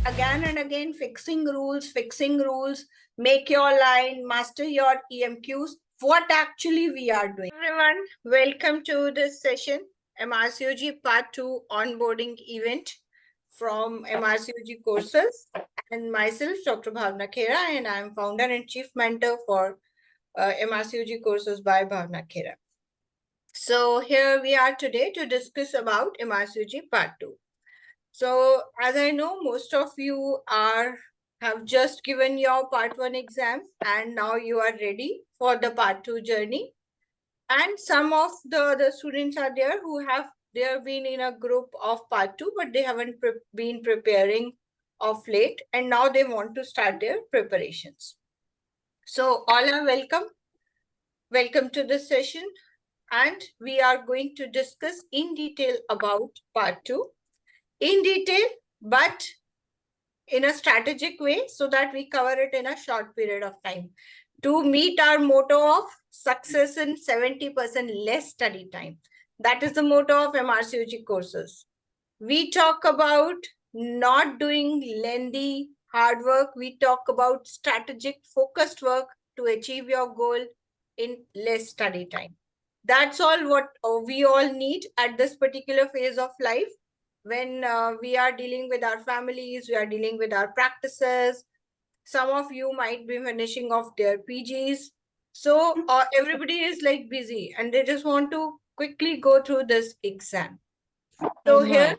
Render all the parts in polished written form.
again and again, fixing rules, make your line, master your EMQs, what actually we are doing. Everyone, welcome to this session, MRCOG Part 2 onboarding event from MRCOG courses, and myself, Dr. Bhavna Khera, and I'm founder and chief mentor for MRCOG courses by Bhavna Khera. So here we are today to discuss about MRCOG Part 2. So as I know, most of you have just given your Part 1 exam and now you are ready for the Part 2 journey. And some of the students are there who have been in a group of Part 2, but they haven't been preparing of late, and now they want to start their preparations. So all are welcome. Welcome to this session. And we are going to discuss in detail about Part 2. In detail, but in a strategic way so that we cover it in a short period of time to meet our motto of success in 70% less study time. That is the motto of MRCOG courses. We talk about not doing lengthy hard work. We talk about strategic focused work to achieve your goal in less study time. That's all what we all need at this particular phase of life. When we are dealing with our families, we are dealing with our practices. Some of you might be finishing off their PGs. So everybody is like busy and they just want to quickly go through this exam. So here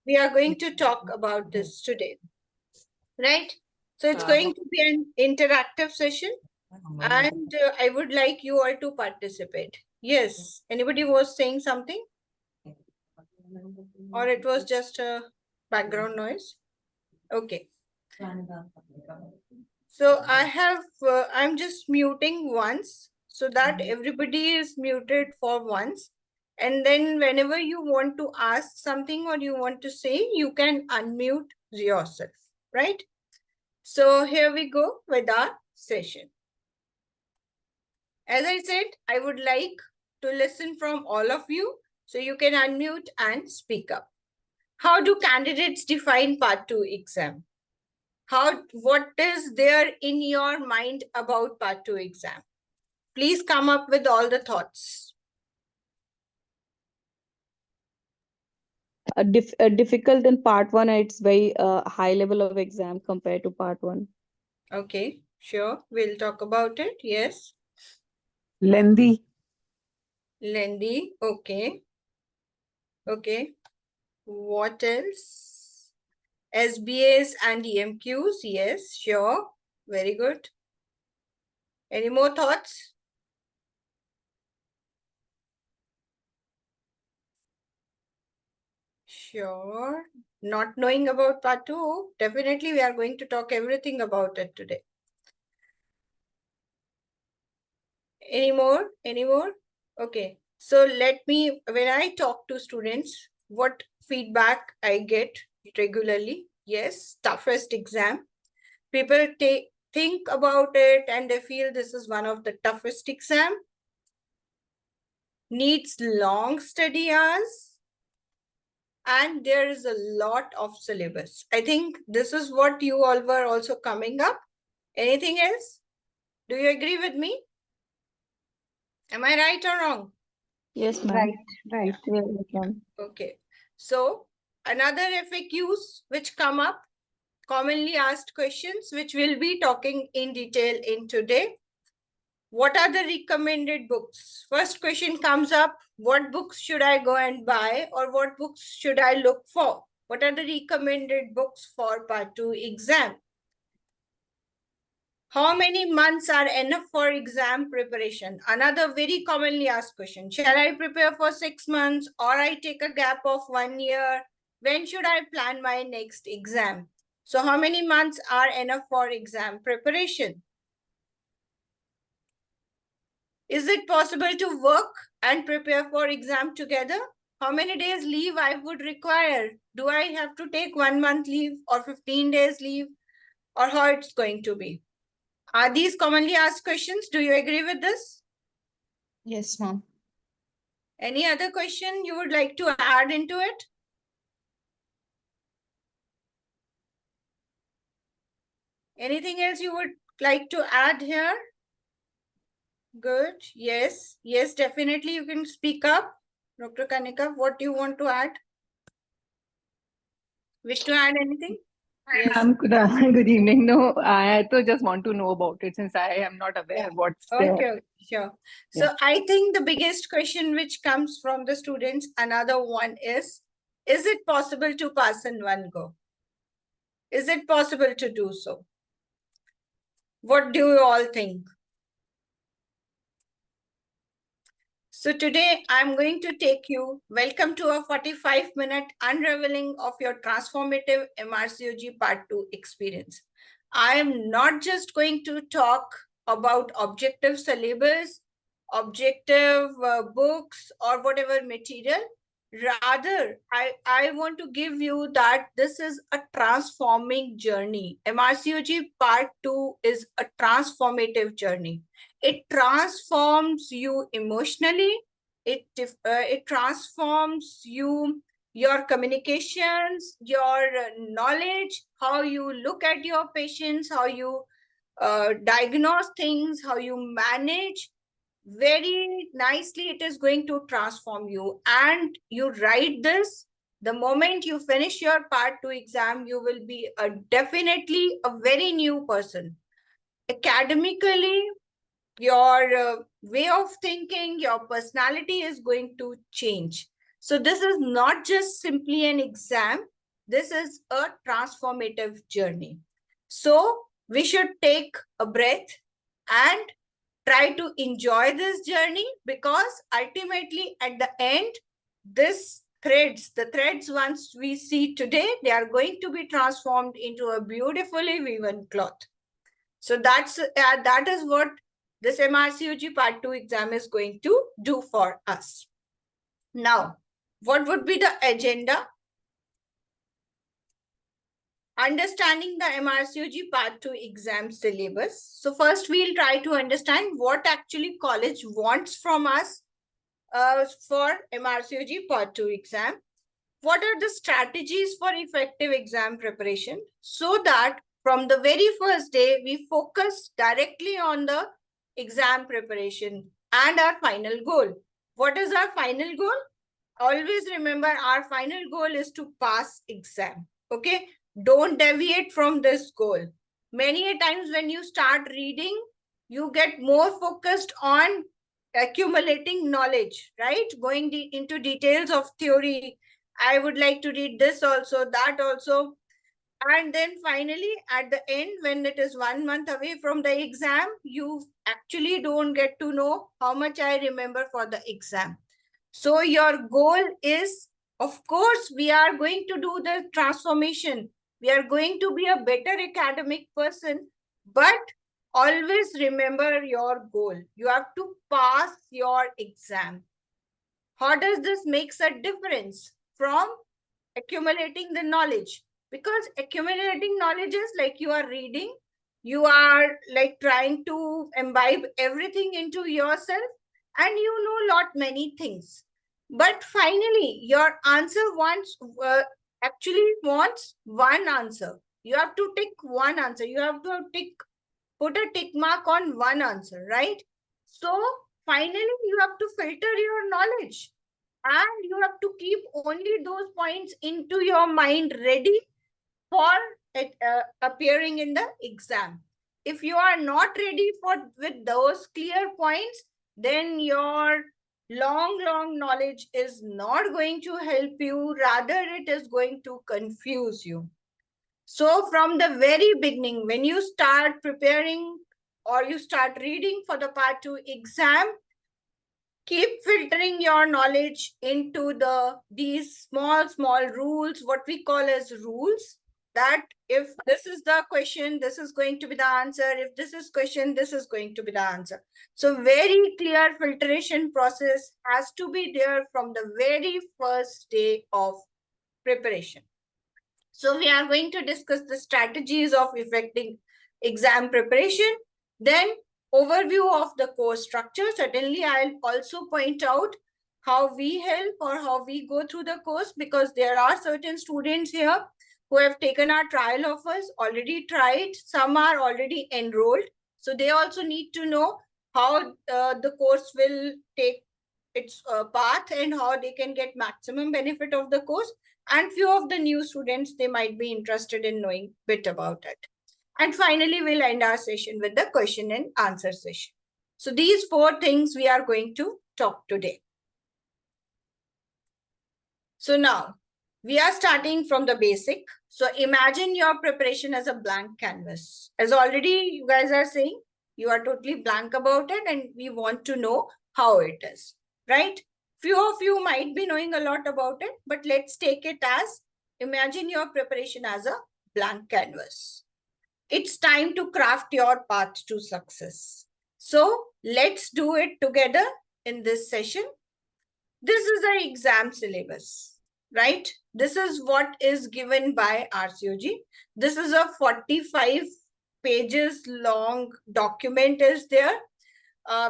we are going to talk about this today, right? So it's going to be an interactive session and I would like you all to participate. Yes, anybody was saying something? Or it was just a background noise? Okay. So I'm just muting once so that everybody is muted for once. And then whenever you want to ask something or you want to say, you can unmute yourself, right? So here we go with our session. As I said, I would like to listen from all of you so you can unmute and speak up. How do candidates define Part 2 exam? What is there in your mind about Part 2 exam? Please come up with all the thoughts. Difficult in Part 1. It's very high level of exam compared to Part 1. Okay, sure. We'll talk about it. Yes. Lengthy. Lengthy. Okay. Okay. What else? SBAs and EMQs. Yes, sure. Very good. Any more thoughts? Sure. Not knowing about Part 2, definitely we are going to talk everything about it today. Any more? Any more? Okay. So when I talk to students, what feedback I get regularly? Yes, toughest exam. People think about it and they feel this is one of the toughest exam. Needs long study hours. And there is a lot of syllabus. I think this is what you all were also coming up. Anything else? Do you agree with me? Am I right or wrong? Yes, ma'am. Right. Yeah, we can. Okay. So another FAQs which come up, commonly asked questions, which we'll be talking in detail in today. What are the recommended books? First question comes up, what books should I go and buy or what books should I look for? What are the recommended books for Part 2 exam? How many months are enough for exam preparation? Another very commonly asked question. Shall I prepare for 6 months or I take a gap of 1 year? When should I plan my next exam? So how many months are enough for exam preparation? Is it possible to work and prepare for exam together? How many days leave I would require? Do I have to take 1 month leave or 15 days leave or how it's going to be? Are these commonly asked questions? Do you agree with this? Yes, ma'am. Any other question you would like to add into it? Anything else you would like to add here? Good. Yes. Yes, definitely you can speak up. Dr. Kanika, what do you want to add? Wish to add anything? Yes. Good evening. No, I just want to know about it since I am not aware Yeah. what's there. Okay, sure. So I think the biggest question which comes from the students, another one is it possible to pass in one go? Is it possible to do so? What do you all think? So today I'm going to take you, welcome to a 45-minute unraveling of your transformative MRCOG Part 2 experience. I am not just going to talk about objective syllabus, objective books or whatever material. Rather, I want to give you that this is a transforming journey. MRCOG Part 2 is a transformative journey. It transforms you emotionally. It transforms you, your communications, your knowledge, how you look at your patients, how you diagnose things, how you manage. Very nicely, it is going to transform you. And you write this, the moment you finish your Part 2 exam, you will be definitely a very new person. Academically, your way of thinking, your personality is going to change. So this is not just simply an exam. This is a transformative journey. So we should take a breath and try to enjoy this journey, because ultimately at the end, the threads once we see today, they are going to be transformed into a beautifully woven cloth. So that is what this MRCOG Part 2 exam is going to do for us. Now, what would be the agenda? Understanding the MRCOG Part 2 exam syllabus. So first we'll try to understand what actually college wants from us for MRCOG Part 2 exam. What are the strategies for effective exam preparation, so that from the very first day, we focus directly on the exam preparation and our final goal. What is our final goal? Always remember, our final goal is to pass exam. Okay? Don't deviate from this goal. Many a times when you start reading, you get more focused on accumulating knowledge, right? Going into details of theory. I would like to read this also, that also. And then finally, at the end, when it is 1 month away from the exam, you actually don't get to know how much I remember for the exam. So your goal is, of course, we are going to do the transformation. We are going to be a better academic person, but always remember your goal. You have to pass your exam. How does this make a difference from accumulating the knowledge? Because accumulating knowledge is like you are reading, you are like trying to imbibe everything into yourself, and you know lot many things. But finally, your answer actually wants one answer. You have to tick one answer. You have to put a tick mark on one answer, right? So finally, you have to filter your knowledge, and you have to keep only those points into your mind ready for it appearing in the exam. If you are not ready with those clear points, then your long knowledge is not going to help you. Rather, it is going to confuse you. So from the very beginning, when you start preparing or you start reading for the Part 2 exam, keep filtering your knowledge into these small rules, what we call as rules, that if this is the question, this is going to be the answer. If this is question, this is going to be the answer. So very clear filtration process has to be there from the very first day of preparation. So we are going to discuss the strategies of effective exam preparation, then overview of the course structure. Certainly, I'll also point out how we help or how we go through the course, because there are certain students here who have taken our trial offers, already tried. Some are already enrolled. So they also need to know how the course will take its path and how they can get maximum benefit of the course. And few of the new students, they might be interested in knowing a bit about it. And finally, we'll end our session with the question and answer session. So these 4 things we are going to talk today. So now we are starting from the basic. So imagine your preparation as a blank canvas. As already you guys are saying, you are totally blank about it and we want to know how it is, right? Few of you might be knowing a lot about it, but let's take it as imagine your preparation as a blank canvas. It's time to craft your path to success. So let's do it together in this session. This is the exam syllabus, right? This is what is given by RCOG. This is a 45 pages long document is there.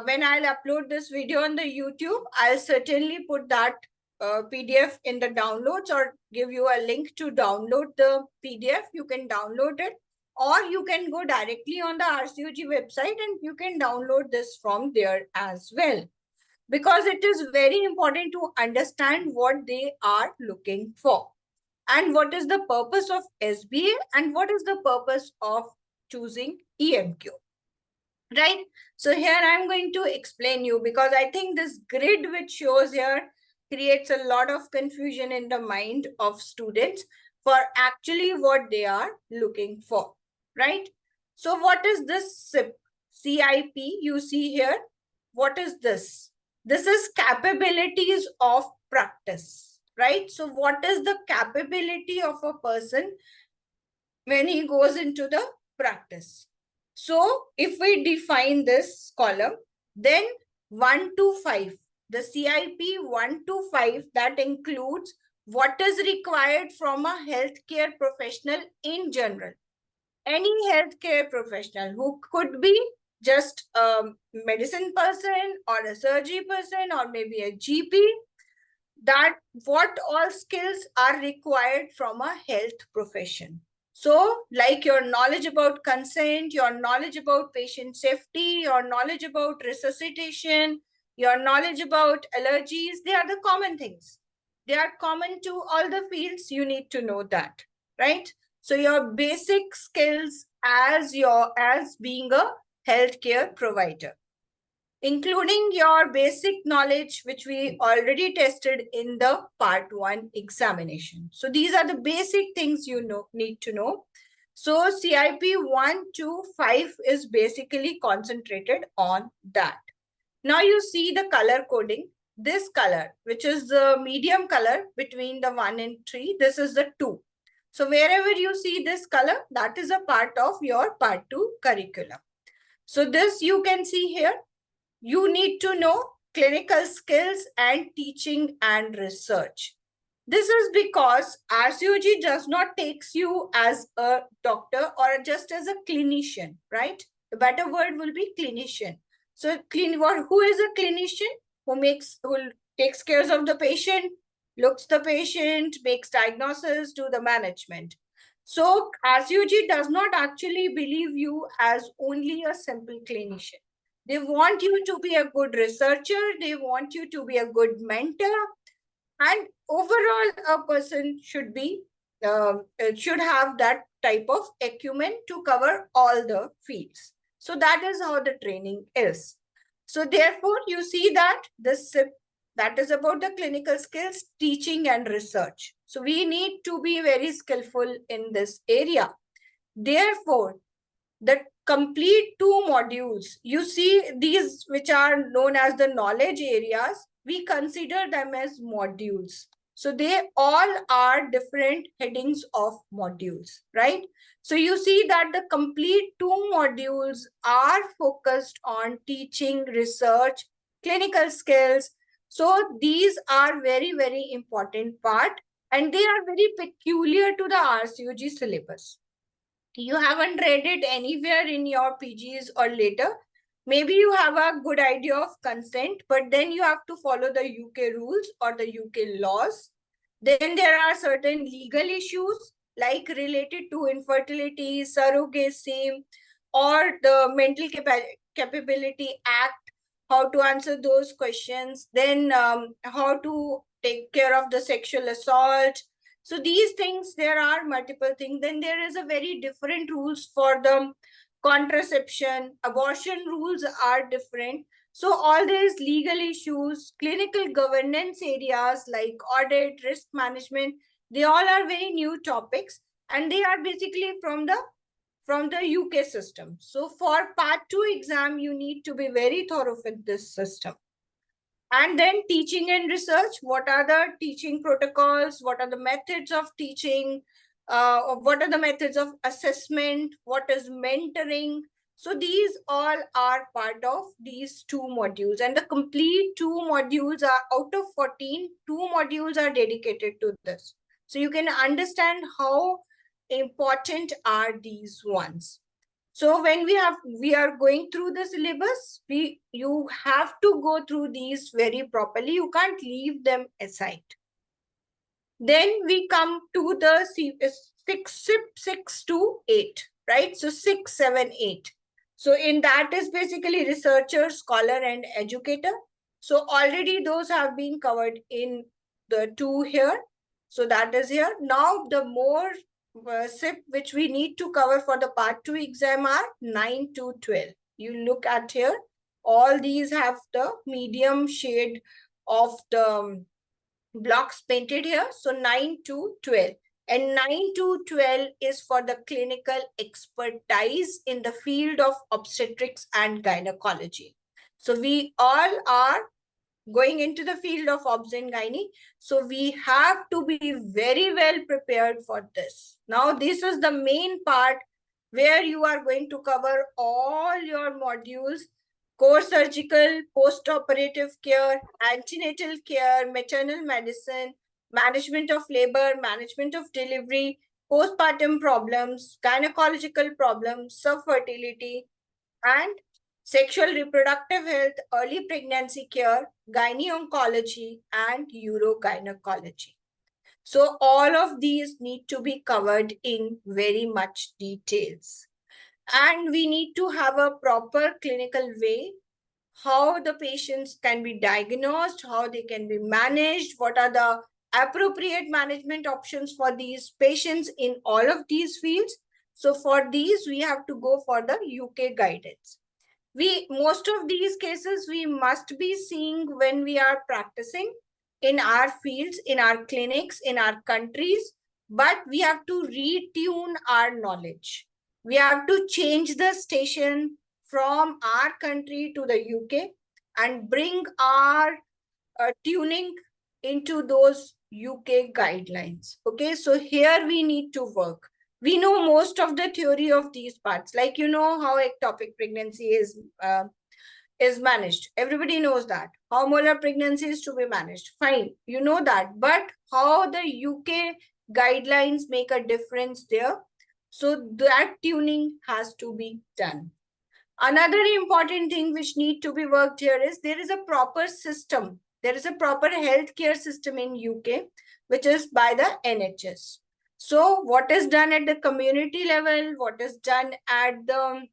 When I'll upload this video on the YouTube, I'll certainly put that PDF in the downloads or give you a link to download the PDF. You can download it, or you can go directly on the RCOG website and you can download this from there as well. Because it is very important to understand what they are looking for and what is the purpose of SBA and what is the purpose of choosing EMQ, right? So here I'm going to explain you, because I think this grid which shows here creates a lot of confusion in the mind of students for actually what they are looking for, right? So what is this CIP you see here? What is this? This is capabilities of practice, right? So what is the capability of a person when he goes into the practice? So if we define this column, then 1 to 5, the CIP 1 to 5, that includes what is required from a healthcare professional in general. Any healthcare professional who could be just a medicine person or a surgery person or maybe a GP, that what all skills are required from a health profession. So like your knowledge about consent, your knowledge about patient safety, your knowledge about resuscitation, your knowledge about allergies, they are the common things. They are common to all the fields. You need to know that, right? So your basic skills as being a healthcare provider, including your basic knowledge, which we already tested in the part 1 examination. So these are the basic things you need to know. So CIP 1 to 5 is basically concentrated on that. Now you see the color coding. This color, which is the medium color between the 1 and 3, this is the 2. So wherever you see this color, that is a part of your part 2 curriculum. So this you can see here. You need to know clinical skills and teaching and research. This is because RCOG does not take you as a doctor or just as a clinician, right? The better word will be clinician. So who is a clinician? Who takes care of the patient, looks the patient, makes diagnosis, do the management. So RCOG does not actually believe you as only a simple clinician. They want you to be a good researcher. They want you to be a good mentor. And overall, a person should have that type of acumen to cover all the fields. So that is how the training is. So therefore, you see that this SIP, that is about the clinical skills, teaching and research. So we need to be very skillful in this area. Therefore, the complete 2 modules, you see these which are known as the knowledge areas, we consider them as modules. So they all are different headings of modules, right? So you see that the complete 2 modules are focused on teaching, research, clinical skills. So these are very, very important part, and they are very peculiar to the RCOG syllabus. You haven't read it anywhere in your PGs or later. Maybe you have a good idea of consent, but then you have to follow the UK rules or the UK laws. Then there are certain legal issues. like related to infertility, surrogacy, or the Mental Capability Act, how to answer those questions, then how to take care of the sexual assault. So these things, there are multiple things. Then there is a very different rules for the contraception, abortion rules are different. So all these legal issues, clinical governance areas like audit, risk management, they all are very new topics, and they are basically from the UK system. So for part 2 exam, you need to be very thorough with this system. And then teaching and research, what are the teaching protocols? What are the methods of teaching? What are the methods of assessment? What is mentoring? So these all are part of these 2 modules, and the complete 2 modules are out of 14, 2 modules are dedicated to this. So you can understand how important are these ones. So when we are going through the syllabus, you have to go through these very properly. You can't leave them aside. Then we come to the 6 to 8, right? So 6, 7, 8. So in that is basically researcher, scholar, and educator. So already those have been covered in the 2 here. So that is here. Now the more SIP which we need to cover for the part 2 exam are 9 to 12. You look at here, all these have the medium shade of the blocks painted here. So 9 to 12. And 9 to 12 is for the clinical expertise in the field of obstetrics and gynecology. So we all are going into the field of obs and gynae. So we have to be very well prepared for this. Now, this is the main part where you are going to cover all your modules: core surgical, post-operative care, antenatal care, maternal medicine, management of labor, management of delivery, postpartum problems, gynecological problems, subfertility, and sexual reproductive health, early pregnancy care, gynae-oncology, and urogynecology. So all of these need to be covered in very much details. And we need to have a proper clinical way, how the patients can be diagnosed, how they can be managed, what are the appropriate management options for these patients in all of these fields. So for these, we have to go for the UK guidance. Most of these cases we must be seeing when we are practicing in our fields, in our clinics, in our countries, but we have to retune our knowledge. We have to change the station from our country to the UK and bring our tuning into those UK guidelines. Okay, so here we need to work. We know most of the theory of these parts, like you know how ectopic pregnancy is managed. Everybody knows that. How molar pregnancy is to be managed. Fine, you know that. But how the UK guidelines make a difference there. So that tuning has to be done. Another important thing which need to be worked here is there is a proper system. There is a proper healthcare system in UK, which is by the NHS. So what is done at the community level, what is done at the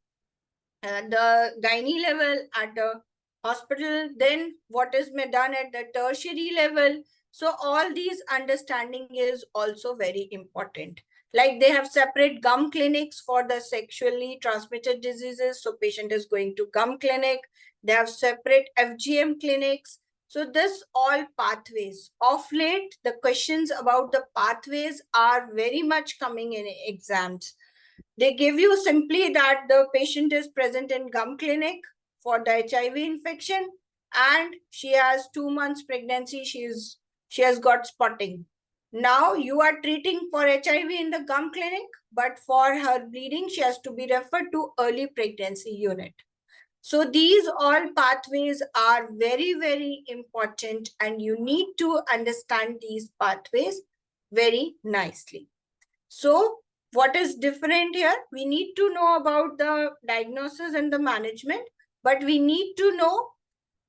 gynae level, at the hospital, then what is done at the tertiary level. So all these understanding is also very important. Like they have separate gum clinics for the sexually transmitted diseases. So patient is going to gum clinic. They have separate FGM clinics. So this all pathways. Of late, the questions about the pathways are very much coming in exams. They give you simply that the patient is present in gum clinic for the HIV infection and she has 2 months pregnancy. She has got spotting. Now you are treating for HIV in the gum clinic, but for her bleeding, she has to be referred to early pregnancy unit. So these all pathways are very, very important and you need to understand these pathways very nicely. So what is different here? We need to know about the diagnosis and the management, but we need to know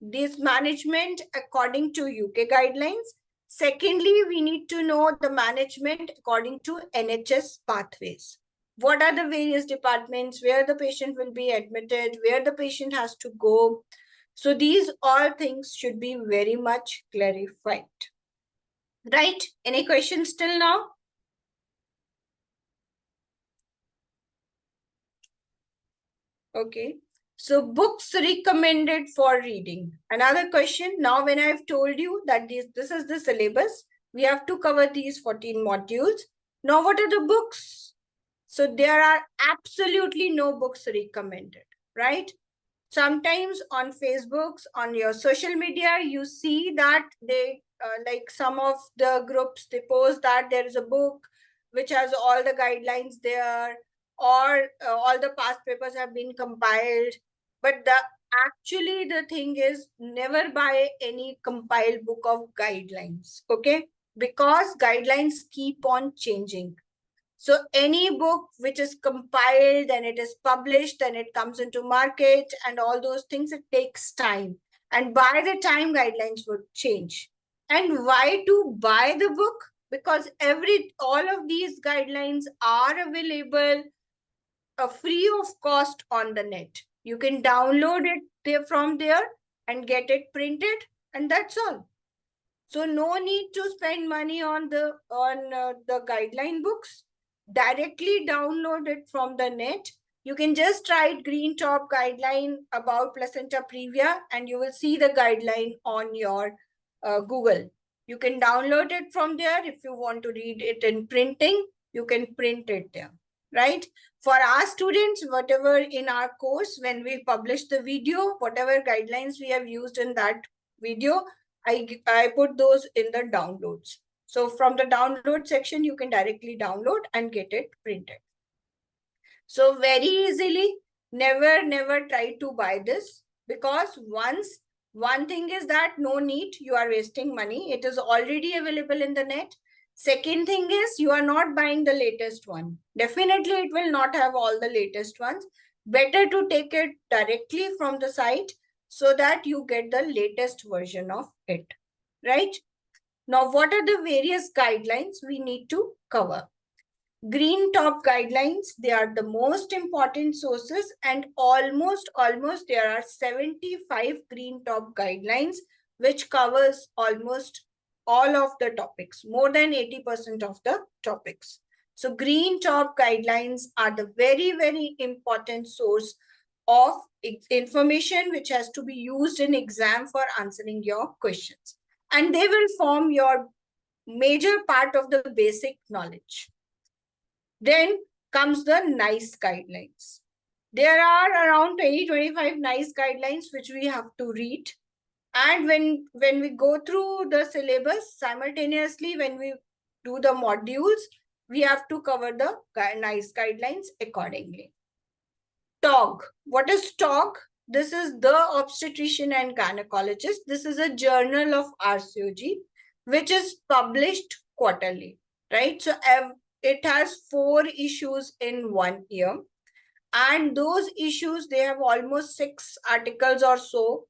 this management according to UK guidelines Secondly, we need to know the management according to NHS pathways. What are the various departments, where the patient will be admitted, where the patient has to go. So these all things should be very much clarified. Right? Any questions till now? Okay. So books recommended for reading. Another question. Now, when I've told you that this is the syllabus, we have to cover these 14 modules. Now, what are the books? So there are absolutely no books recommended, right? Sometimes on Facebooks, on your social media, you see that they, like some of the groups, they post that there is a book which has all the guidelines there, or all the past papers have been compiled. But actually the thing is, never buy any compiled book of guidelines, okay? Because guidelines keep on changing. So any book which is compiled and it is published and it comes into market and all those things, it takes time. And by the time, guidelines would change. And why to buy the book? Because all of these guidelines are available free of cost on the net. You can download it from there and get it printed, and that's all. So no need to spend money on the guideline books. Directly download it from the net. You can just write green top guideline about placenta previa and you will see the guideline on your Google. You can download it from there. If you want to read it in printing, you can print it there, right? For our students, whatever in our course, when we publish the video, whatever guidelines we have used in that video, I put those in the downloads. So from the download section, you can directly download and get it printed. So very easily, never try to buy this, because one thing is that no need, you are wasting money. It is already available in the net. Second thing is, you are not buying the latest one. Definitely, it will not have all the latest ones. Better to take it directly from the site so that you get the latest version of it, right? Now, what are the various guidelines we need to cover? Green top guidelines, they are the most important sources, and almost there are 75 green top guidelines, which covers almost all of the topics, more than 80% of the topics. So green top guidelines are the very important source of information which has to be used in exam for answering your questions. And they will form your major part of the basic knowledge. Then comes the NICE guidelines. There are around 20-25 NICE guidelines which we have to read. And when we go through the syllabus, simultaneously when we do the modules, we have to cover the NICE guidelines accordingly. TOG. What is TOG? This is the obstetrician and gynecologist. This is a journal of RCOG, which is published quarterly, right? So it has 4 issues in 1 year. And those issues, they have almost 6 articles or so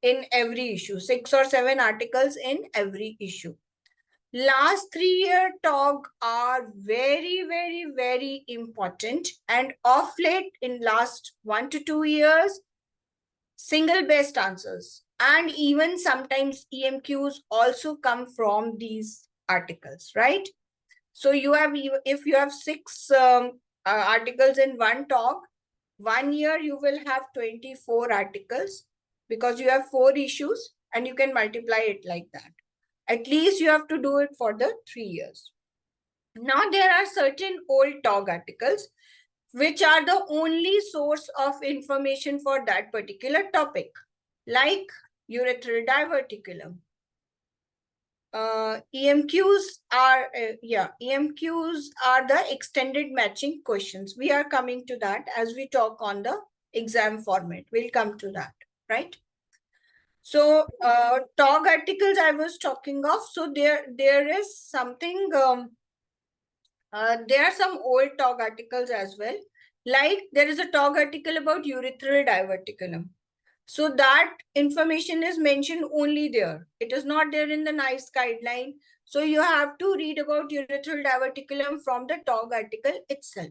in every issue, 6 or 7 articles in every issue. Last 3-year TOG are very important, and of late in last 1 to 2 years, single best answers and even sometimes EMQs also come from these articles, right? So if you have 6 articles in one TOG, 1 year you will have 24 articles, because you have 4 issues and you can multiply it like that. At least you have to do it for the 3 years. Now there are certain old TOG articles which are the only source of information for that particular topic, like urethral diverticulum. EMQs are the extended matching questions. We are coming to that as we talk on the exam format. We'll come to that, right? So TOG articles I was talking of. So there is something, there are some old TOG articles as well. Like there is a TOG article about urethral diverticulum. So that information is mentioned only there. It is not there in the NICE guideline. So you have to read about urethral diverticulum from the TOG article itself.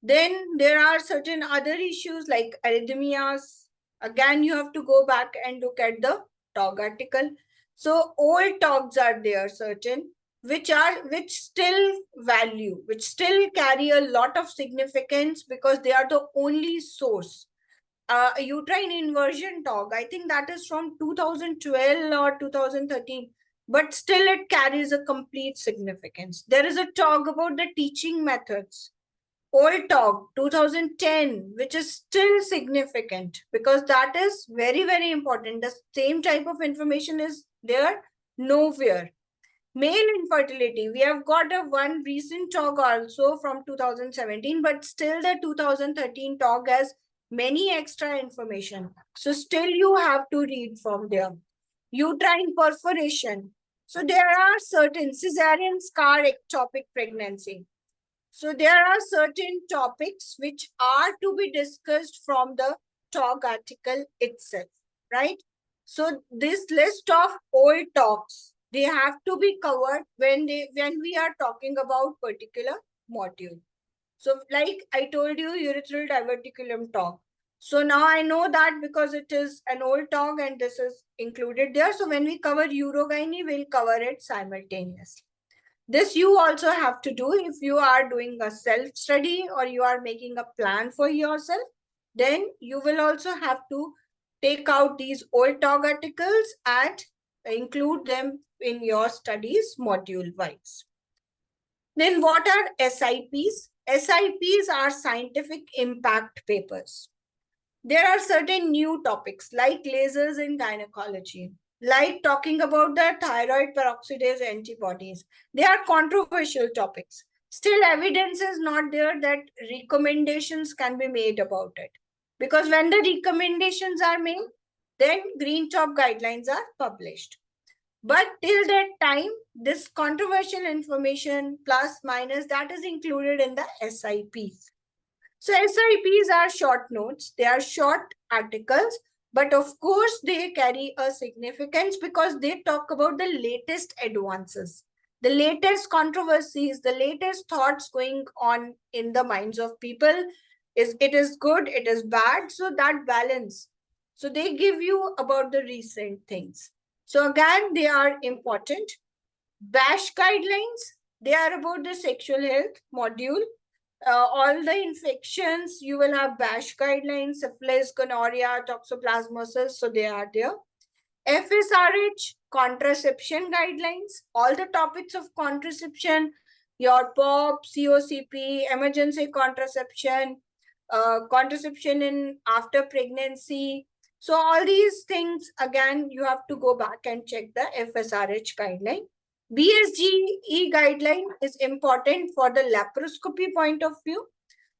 Then there are certain other issues like arrhythmias. Again, you have to go back and look at the TOG article. So old TOGs are there, certain, which still carry a lot of significance because they are the only source. Uterine inversion TOG, I think that is from 2012 or 2013, but still it carries a complete significance. There is a TOG about the teaching methods, old TOG 2010, which is still significant because that is very, very important. The same type of information is there nowhere. Male infertility, we have got a one recent TOG also from 2017, but still the 2013 TOG has many extra information. So still you have to read from there. Uterine perforation. So there are certain cesarean scar ectopic pregnancy. So there are certain topics which are to be discussed from the TOG article itself, right? So this list of old talks, they have to be covered when we are talking about particular module. So like I told you, urethral diverticulum TOG. So now I know that because it is an old TOG and this is included there. So when we cover urogyne, we'll cover it simultaneously. This you also have to do if you are doing a self-study or you are making a plan for yourself. Then you will also have to take out these old TOG articles and include them in your studies module-wise. Then what are SIPs? SIPs are scientific impact papers. There are certain new topics like lasers in gynecology, like talking about the thyroid peroxidase antibodies. They are controversial topics. Still, evidence is not there that recommendations can be made about it. Because when the recommendations are made, then Green Top guidelines are published. But till that time, this controversial information plus minus that is included in the SIPs. So SIPs are short notes, they are short articles, but of course they carry a significance because they talk about the latest advances, the latest controversies, the latest thoughts going on in the minds of people. It is good, it is bad, so that balance. So they give you about the recent things. So again, they are important. BASH guidelines, they are about the sexual health module. All the infections, you will have BASH guidelines, syphilis, gonorrhea, toxoplasmosis, so they are there. FSRH, contraception guidelines, all the topics of contraception, your POP, COCP, emergency contraception, contraception in after pregnancy. So all these things, again, you have to go back and check the FSRH guideline. BSGE guideline is important for the laparoscopy point of view.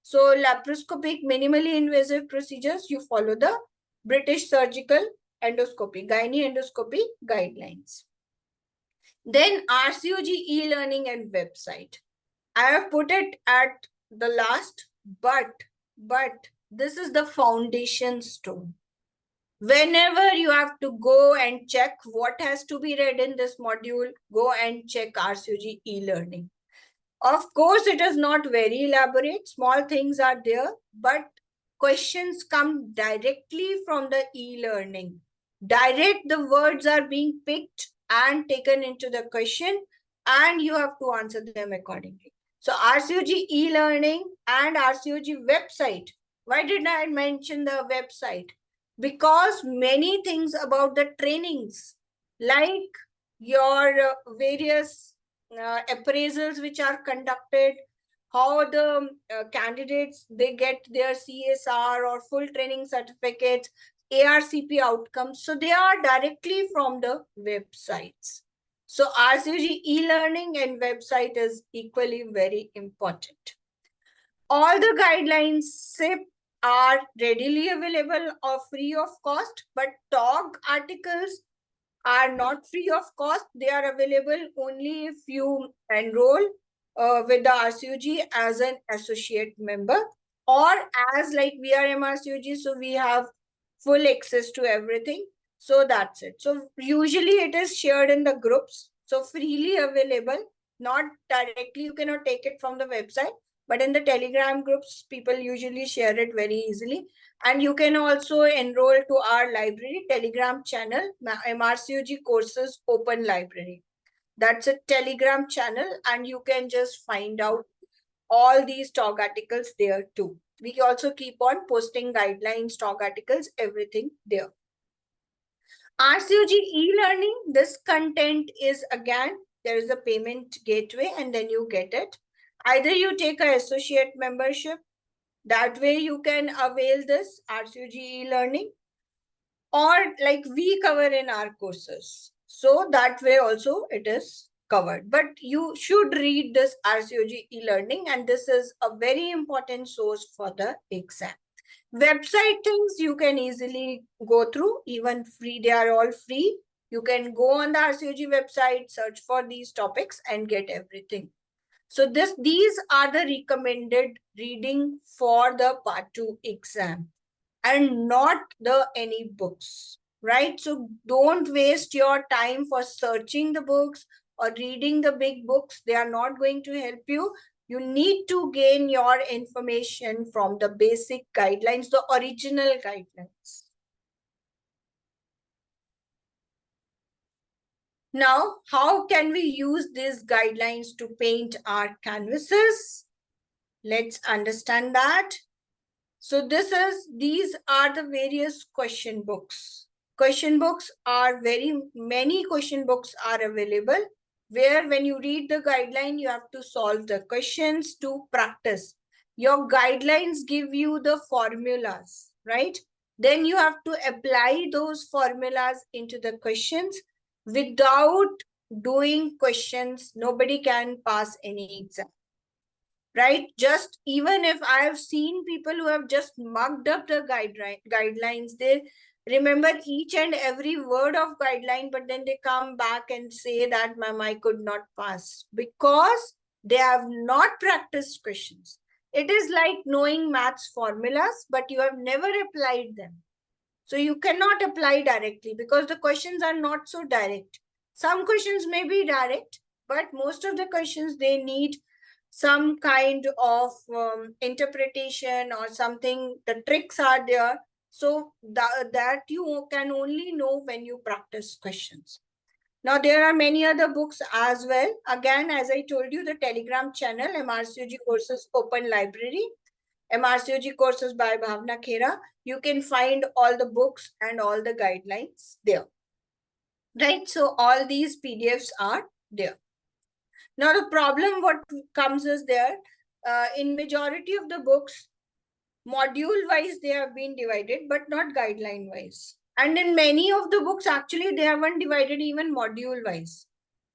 So laparoscopic minimally invasive procedures, you follow the British surgical endoscopy, gynae endoscopy guidelines. Then RCOG e-learning and website. I have put it at the last, but this is the foundation stone. Whenever you have to go and check what has to be read in this module, go and check RCOG e-learning. Of course, it is not very elaborate. Small things are there, but questions come directly from the e-learning. Direct, the words are being picked and taken into the question, and you have to answer them accordingly. So RCOG e-learning and RCOG website. Why did I mention the website? Because many things about the trainings, like your various appraisals which are conducted, how the candidates, they get their CSR or full training certificates, ARCP outcomes. So they are directly from the websites. So RCOG e-learning and website is equally very important. All the guidelines, SIP, are readily available or free of cost, but TOG articles are not free of cost. They are available only if you enroll with the RCOG as an associate member or as like we are MRCOG. So we have full access to everything. So that's it. So usually it is shared in the groups. So freely available, not directly, you cannot take it from the website, but in the Telegram groups, people usually share it very easily. And you can also enroll to our library Telegram channel, MRCOG Courses Open Library. That's a Telegram channel, and you can just find out all these talk articles there too. We also keep on posting guidelines, talk articles, everything there. RCOG e-learning, this content is again, there is a payment gateway and then you get it. Either you take an associate membership, that way you can avail this RCOG e-learning, or like we cover in our courses. So that way also it is covered. But you should read this RCOG e-learning, and this is a very important source for the exam. Website things you can easily go through, even free, they are all free. You can go on the RCOG website, search for these topics and get everything. So these are the recommended reading for the part 2 exam, and not the any books, right? So don't waste your time for searching the books or reading the big books. They are not going to help you. You need to gain your information from the basic guidelines, the original guidelines. Now, how can we use these guidelines to paint our canvases? Let's understand that. So these are the various question books. Question books are many question books are available, where when you read the guideline, you have to solve the questions to practice. Your guidelines give you the formulas, right? Then you have to apply those formulas into the questions. Without doing questions, nobody can pass any exam. Right? Just even if I have seen people who have just mugged up the guidelines, they remember each and every word of guideline, but then they come back and say that, ma'am, I could not pass, because they have not practiced questions. It is like knowing maths formulas, but you have never applied them. So you cannot apply directly because the questions are not so direct. Some questions may be direct, but most of the questions, they need some kind of interpretation or something. The tricks are there. So that you can only know when you practice questions. Now, there are many other books as well. Again, as I told you, the Telegram channel, MRCOG Courses Open Library, MRCOG Courses by Bhavna Khera. You can find all the books and all the guidelines there. Right? So all these PDFs are there. Now, the problem what comes is there, in majority of the books, module-wise, they have been divided, but not guideline-wise. And in many of the books, actually, they haven't divided even module-wise.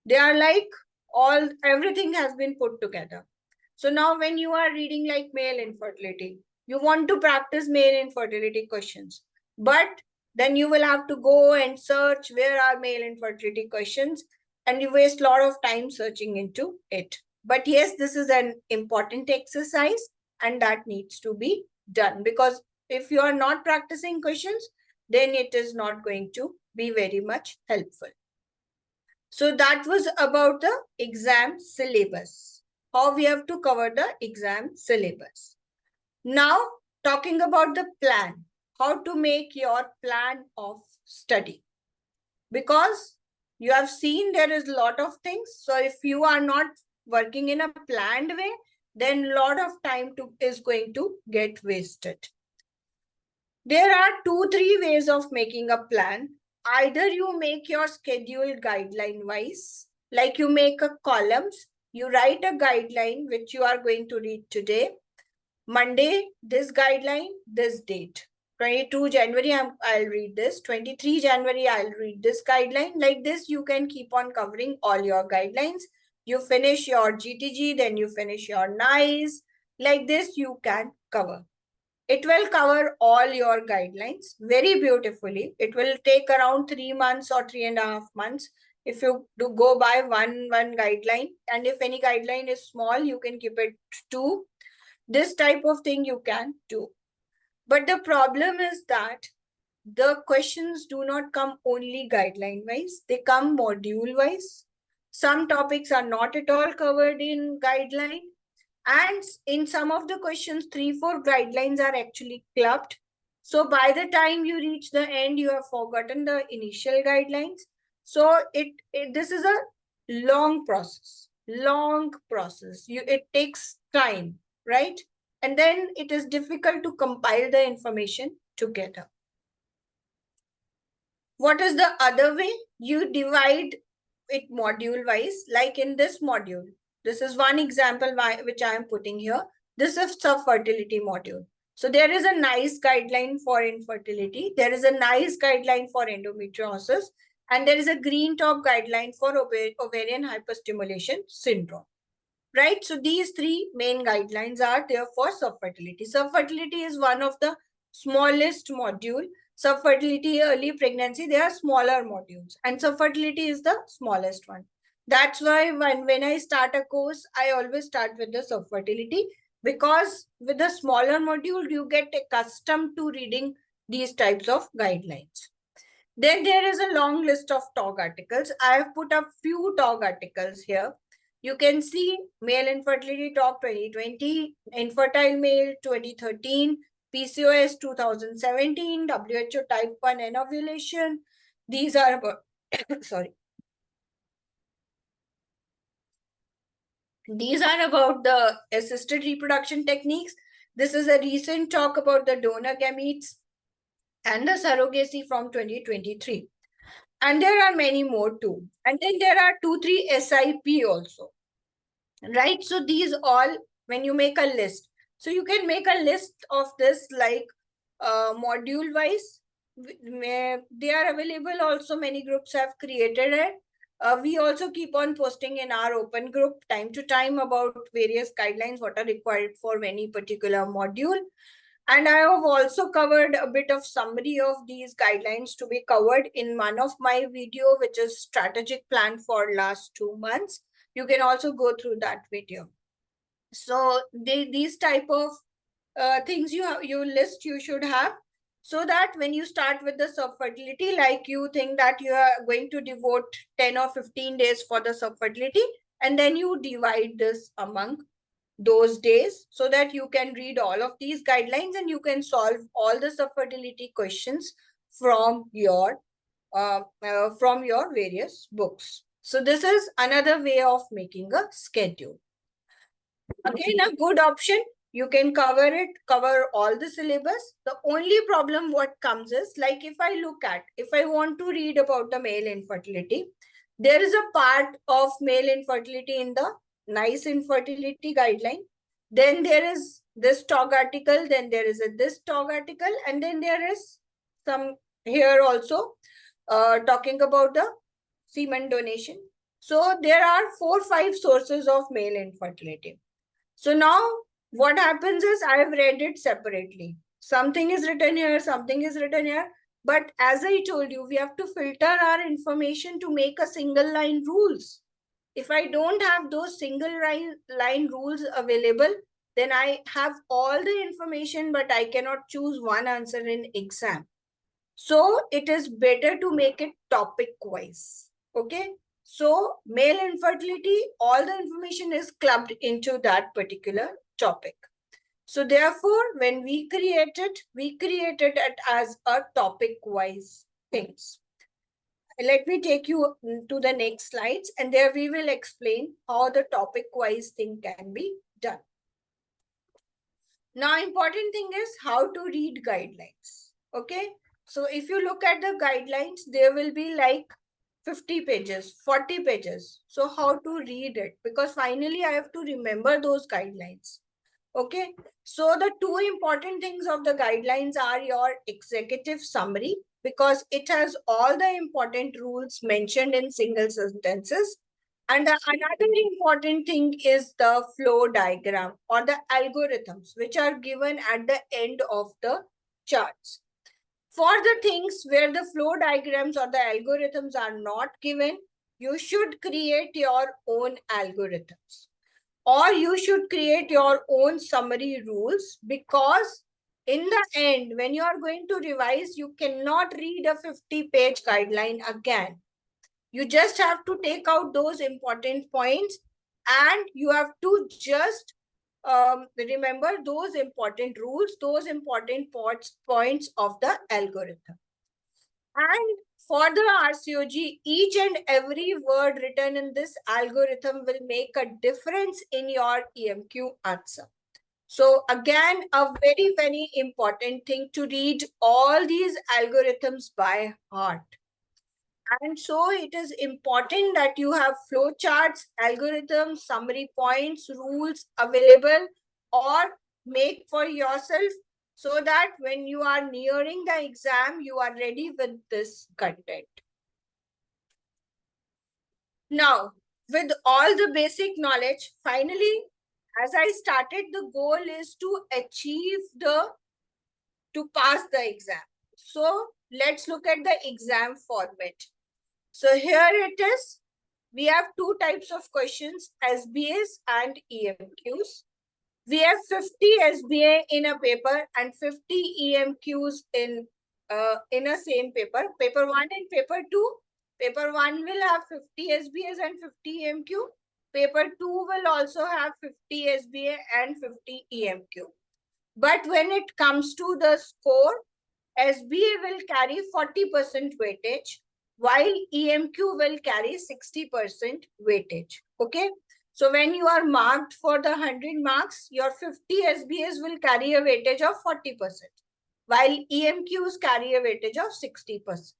They are like everything has been put together. So now when you are reading like male infertility, you want to practice male infertility questions, but then you will have to go and search where are male infertility questions, and you waste a lot of time searching into it. But yes, this is an important exercise and that needs to be done, because if you are not practicing questions, then it is not going to be very much helpful. So that was about the exam syllabus, how we have to cover the exam syllabus. Now, talking about the plan, how to make your plan of study. Because you have seen there is a lot of things. So if you are not working in a planned way, then a lot of time is going to get wasted. There are 2-3 ways of making a plan. Either you make your schedule guideline wise, like you make a columns, you write a guideline which you are going to read today. Monday, this guideline, this date. 22 January, I'll read this. 23 January, I'll read this guideline. Like this, you can keep on covering all your guidelines. You finish your GTG, then you finish your NICE. Like this, you can cover. It will cover all your guidelines very beautifully. It will take around 3 months or 3.5 months if you do go by one guideline. And if any guideline is small, you can keep it 2. This type of thing you can do. But the problem is that the questions do not come only guideline wise, they come module wise. Some topics are not at all covered in guideline. And in some of the questions, 3-4 guidelines are actually clubbed. So by the time you reach the end, you have forgotten the initial guidelines. So this is a long process, it takes time, right? And then it is difficult to compile the information together. What is the other way? You divide it module wise, like in this module. This is one example which I am putting here. This is fertility module. So there is a nice guideline for infertility. There is a nice guideline for endometriosis. And there is a green top guideline for ovarian hyperstimulation syndrome. Right? So these three main guidelines are there for subfertility. Subfertility is one of the smallest module. Subfertility, early pregnancy, they are smaller modules. And subfertility is the smallest one. That's why when I start a course, I always start with the subfertility, because with the smaller module, you get accustomed to reading these types of guidelines. Then there is a long list of TOG articles. I have put up few TOG articles here. You can see Male Infertility Talk 2020, Infertile Male 2013, PCOS 2017, WHO Type 1 Anovulation. These are about, sorry. These are about the assisted reproduction techniques. This is a recent talk about the donor gametes and the surrogacy from 2023. And there are many more too. And then there are 2-3 SIP also. Right? So these all, when you make a list, so you can make a list of this like module wise. They are available also. Many groups have created it. We also keep on posting in our open group time to time about various guidelines, what are required for any particular module. And I have also covered a bit of summary of these guidelines to be covered in one of my video, which is strategic plan for last 2 months. You can also go through that video. So these type of things you list, you should have, so that when you start with the subfertility, like you think that you are going to devote 10 or 15 days for the subfertility, and then you divide this among those days so that you can read all of these guidelines and you can solve all the subfertility questions from your various books. So this is another way of making a schedule. Again, a good option. You can cover all the syllabus. The only problem what comes is, like if I want to read about the male infertility, there is a part of male infertility in the nice infertility guideline. Then there is this TOG article, then there is this TOG article, and then there is some here also talking about the semen donation. So there are 4-5 sources of male infertility. So now what happens is, I have read it separately. Something is written here, something is written here. But as I told you, we have to filter our information to make a single line rules. If I don't have those single line rules available, then I have all the information, but I cannot choose one answer in exam. So it is better to make it topic wise. Okay. So male infertility, all the information is clubbed into that particular topic. So therefore, when we created it as a topic wise things. Let me take you to the next slides, and there we will explain how the topic wise thing can be done. Now, important thing is how to read guidelines. Okay. So if you look at the guidelines, there will be like 50 pages, 40 pages. So how to read it? Because finally I have to remember those guidelines. Okay. So the two important things of the guidelines are your executive summary, because it has all the important rules mentioned in single sentences. And another important thing is the flow diagram or the algorithms, which are given at the end of the charts. For the things where the flow diagrams or the algorithms are not given, you should create your own algorithms, or you should create your own summary rules, because in the end, when you are going to revise, you cannot read a 50-page guideline again. You just have to take out those important points and you have to just remember those important rules, those important points of the algorithm. And for the RCOG, each and every word written in this algorithm will make a difference in your EMQ answer. So again, a very, very important thing to read all these algorithms by heart. And so it is important that you have flowcharts, algorithms, summary points, rules available or make for yourself so that when you are nearing the exam, you are ready with this content. Now, with all the basic knowledge, finally, as I started, the goal is to pass the exam. So let's look at the exam format. So here it is. We have two types of questions, SBAs and EMQs. We have 50 SBA in a paper and 50 EMQs in a same paper. Paper 1 and paper 2. Paper 1 will have 50 SBAs and 50 EMQ. Paper 2 will also have 50 SBA and 50 EMQ. But when it comes to the score, SBA will carry 40% weightage, while EMQ will carry 60% weightage. Okay. So when you are marked for the 100 marks, your 50 SBAs will carry a weightage of 40%, while EMQs carry a weightage of 60%.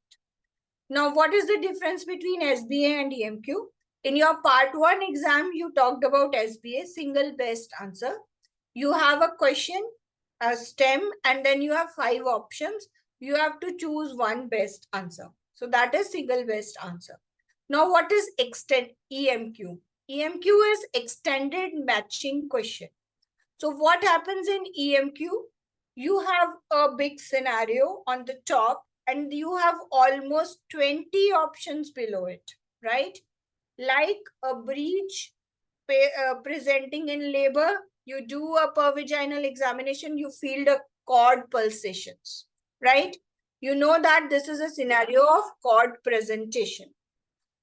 Now, what is the difference between SBA and EMQ? In your part 1 exam, you talked about SBA, single best answer. You have a question, a stem, and then you have 5 options. You have to choose one best answer. So that is single best answer. Now, what is EMQ? EMQ is extended matching question. So what happens in EMQ? You have a big scenario on the top and you have almost 20 options below it, right? Like a breech presenting in labor, you do a pervaginal examination, you feel the cord pulsations, right? You know that this is a scenario of cord presentation.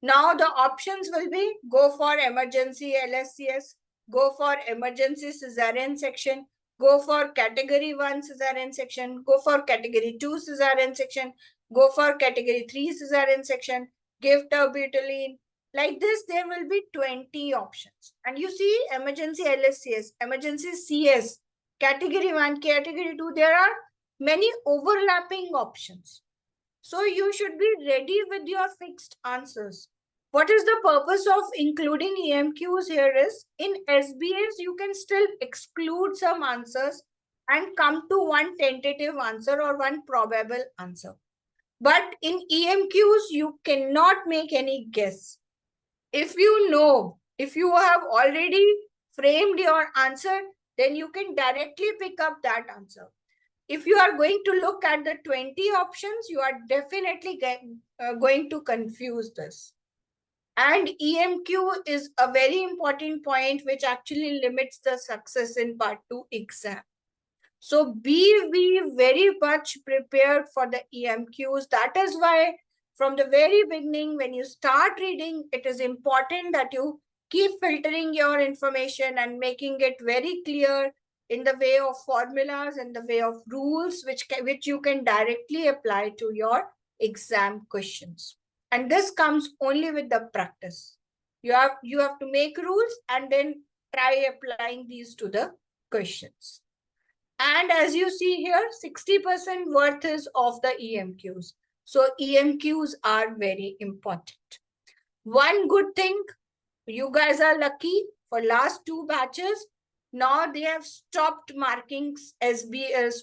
Now the options will be go for emergency LSCS, go for emergency cesarean section, go for category 1 cesarean section, go for category 2 cesarean section, go for category 3 cesarean section, give terbutaline. Like this, there will be 20 options. And you see emergency LSCS, emergency CS, category 1, category 2, there are many overlapping options. So you should be ready with your fixed answers. What is the purpose of including EMQs here is, in SBAs, you can still exclude some answers and come to one tentative answer or one probable answer. But in EMQs, you cannot make any guess. If you know, if you have already framed your answer, then you can directly pick up that answer. If you are going to look at the 20 options, you are definitely going to confuse this. And EMQ is a very important point which actually limits the success in part 2 exam. So be very much prepared for the EMQs. That is why from the very beginning, when you start reading, it is important that you keep filtering your information and making it very clear in the way of formulas and the way of rules, which you can directly apply to your exam questions. And this comes only with the practice. You have to make rules and then try applying these to the questions. And as you see here, 60% worth is of the EMQs. So EMQs are very important. One good thing, you guys are lucky, for last 2 batches, now they have stopped marking SBAs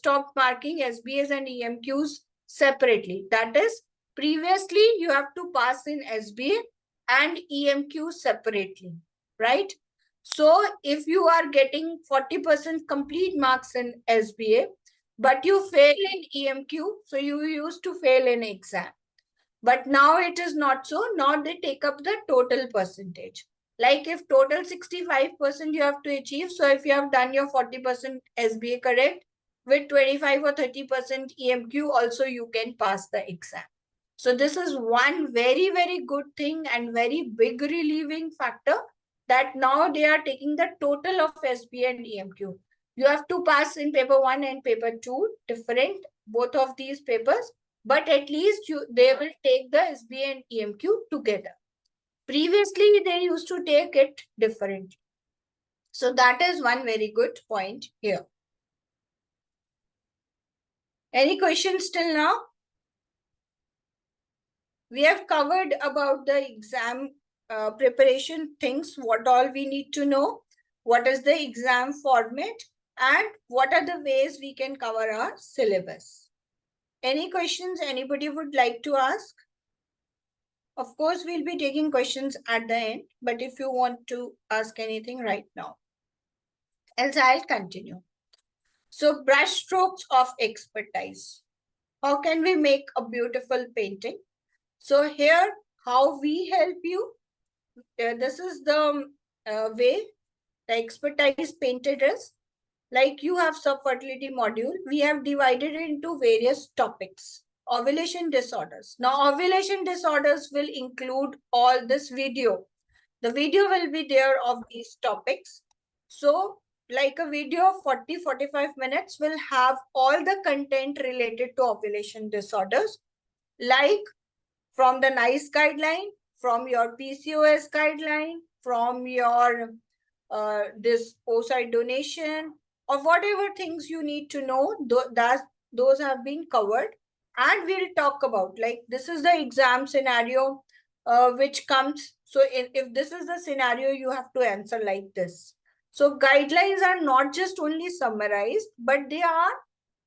and EMQs separately. That is, previously you have to pass in SBA and EMQ separately, right? So if you are getting 40% complete marks in SBA, but you fail in EMQ, so you used to fail in exam. But now it is not so. Now they take up the total percentage. Like if total 65% you have to achieve, so if you have done your 40% SBA correct, with 25 or 30% EMQ also you can pass the exam. So this is one very, very good thing and very big relieving factor, that now they are taking the total of SB and EMQ. You have to pass in paper 1 and paper 2, different, both of these papers, but at least they will take the SB and EMQ together. Previously, they used to take it differently. So that is one very good point here. Any questions till now? We have covered about the exam preparation things, what all we need to know, what is the exam format, and what are the ways we can cover our syllabus. Any questions anybody would like to ask? Of course, we'll be taking questions at the end, but if you want to ask anything right now, else I'll continue. So brush strokes of expertise. How can we make a beautiful painting? So here, how we help you. This is the way the expertise painted is. Like you have subfertility module, we have divided it into various topics. Ovulation disorders. Now, ovulation disorders will include all this video. The video will be there of these topics. So, like a video of 40-45 minutes will have all the content related to ovulation disorders, like from the NICE guideline, from your PCOS guideline, from your this oocyte donation, or whatever things you need to know, those have been covered. And we'll talk about, like, this is the exam scenario which comes. So if this is the scenario, you have to answer like this. So guidelines are not just only summarized, but they are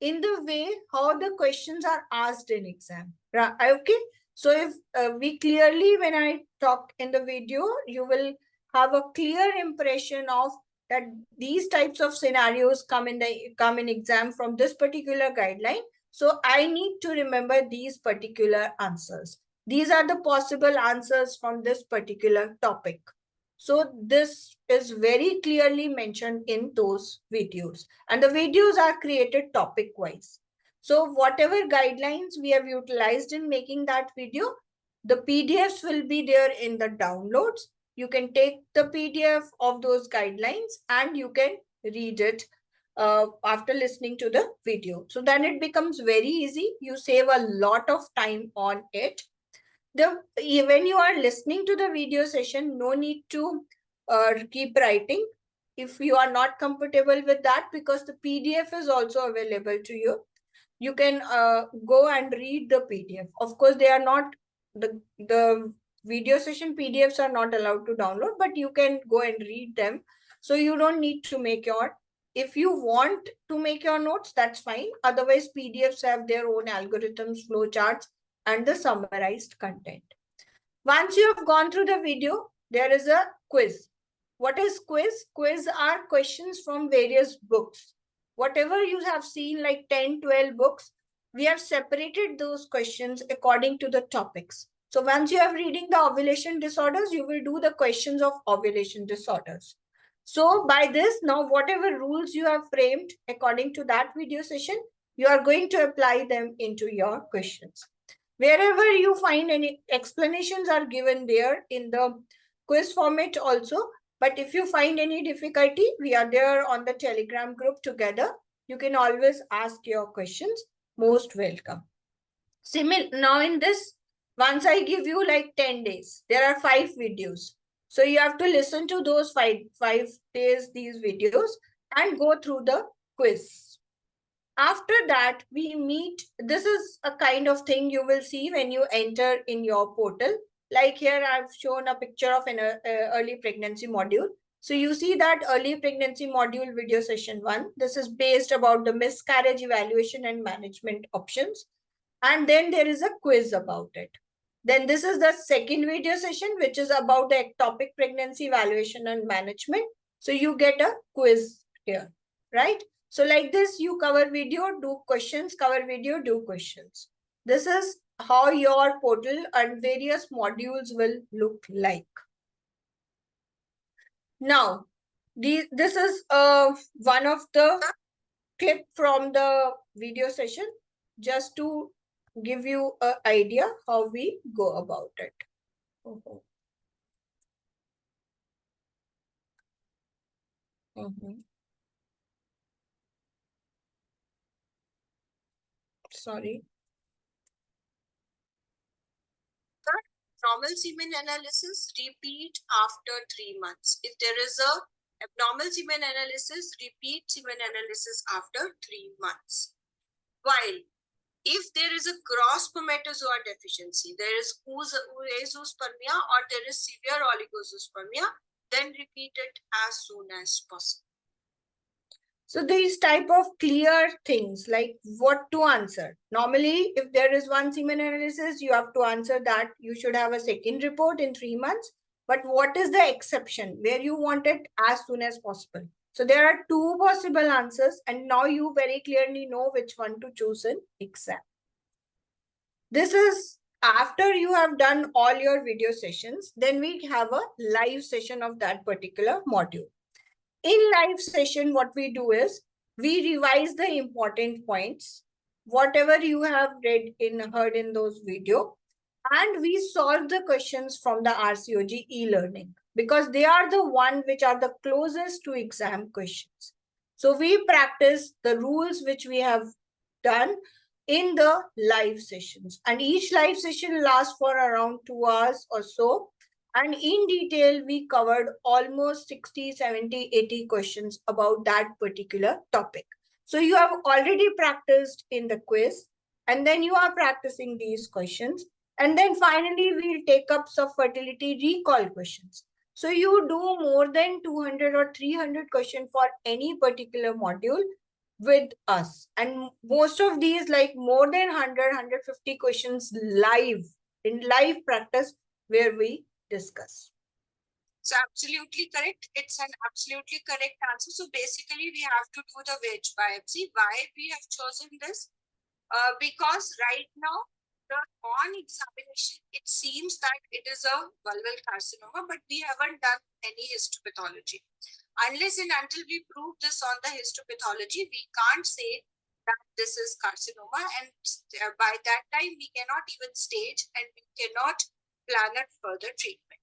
in the way how the questions are asked in exam. Okay. So if we clearly, when I talk in the video, you will have a clear impression of that these types of scenarios come in exam from this particular guideline. So I need to remember these particular answers. These are the possible answers from this particular topic. So this is very clearly mentioned in those videos, and the videos are created topic wise. So whatever guidelines we have utilized in making that video, the PDFs will be there in the downloads. You can take the PDF of those guidelines and you can read it after listening to the video. So then it becomes very easy. You save a lot of time on it. When you are listening to the video session, no need to keep writing if you are not comfortable with that, because the PDF is also available to you. You can go and read the PDF. Of course, they are not, the video session PDFs are not allowed to download, but you can go and read them. So you don't need to make your, if you want to make your notes, that's fine. Otherwise, PDFs have their own algorithms, flowcharts, and the summarized content. Once you have gone through the video, there is a quiz. What is quiz? Quiz are questions from various books. Whatever you have seen, like 10, 12 books, we have separated those questions according to the topics. So once you are reading the ovulation disorders, you will do the questions of ovulation disorders. So by this, now whatever rules you have framed according to that video session, you are going to apply them into your questions. Wherever you find any explanations are given there in the quiz format also. But if you find any difficulty, we are there on the Telegram group together. You can always ask your questions. Most welcome. Now in this, once I give you like 10 days, there are 5 videos. So you have to listen to those 5 days, these videos, and go through the quiz. After that, we meet. This is a kind of thing you will see when you enter in your portal. Like here, I've shown a picture of an early pregnancy module. So you see that early pregnancy module video session 1. This is based about the miscarriage evaluation and management options. And then there is a quiz about it. Then this is the second video session, which is about the ectopic pregnancy evaluation and management. So you get a quiz here, right? So like this, you cover video, do questions, cover video, do questions. This is how your portal and various modules will look like. Now, this is one of the clip from the video session just to give you an idea how we go about it. Sorry. Normal semen analysis, repeat after 3 months. If there is a abnormal semen analysis, repeat semen analysis after 3 months. While if there is a gross spermatozoa deficiency, there is azoospermia or there is severe oligozoospermia, then repeat it as soon as possible. So these type of clear things like what to answer. Normally, if there is one semen analysis, you have to answer that you should have a second report in 3 months. But what is the exception where you want it as soon as possible? So there are two possible answers, and now you very clearly know which one to choose in exam. This is after you have done all your video sessions, then we have a live session of that particular module. In live session, what we do is we revise the important points, whatever you have heard in those video, and we solve the questions from the RCOG e-learning because they are the one which are the closest to exam questions. So we practice the rules which we have done in the live sessions, and each live session lasts for around 2 hours or so. And in detail, we covered almost 60, 70, 80 questions about that particular topic. So you have already practiced in the quiz, and then you are practicing these questions. And then finally, we'll take up some fertility recall questions. So you do more than 200 or 300 questions for any particular module with us. And most of these, like more than 100, 150 questions live, in live practice where we discuss. So absolutely correct. It's an absolutely correct answer. So basically we have to do the wedge biopsy. Why we have chosen this? Because right now, on examination, it seems that it is a vulval carcinoma, but we haven't done any histopathology. Unless and until we prove this on the histopathology, we can't say that this is carcinoma. And by that time, we cannot even stage and we cannot plan a further treatment.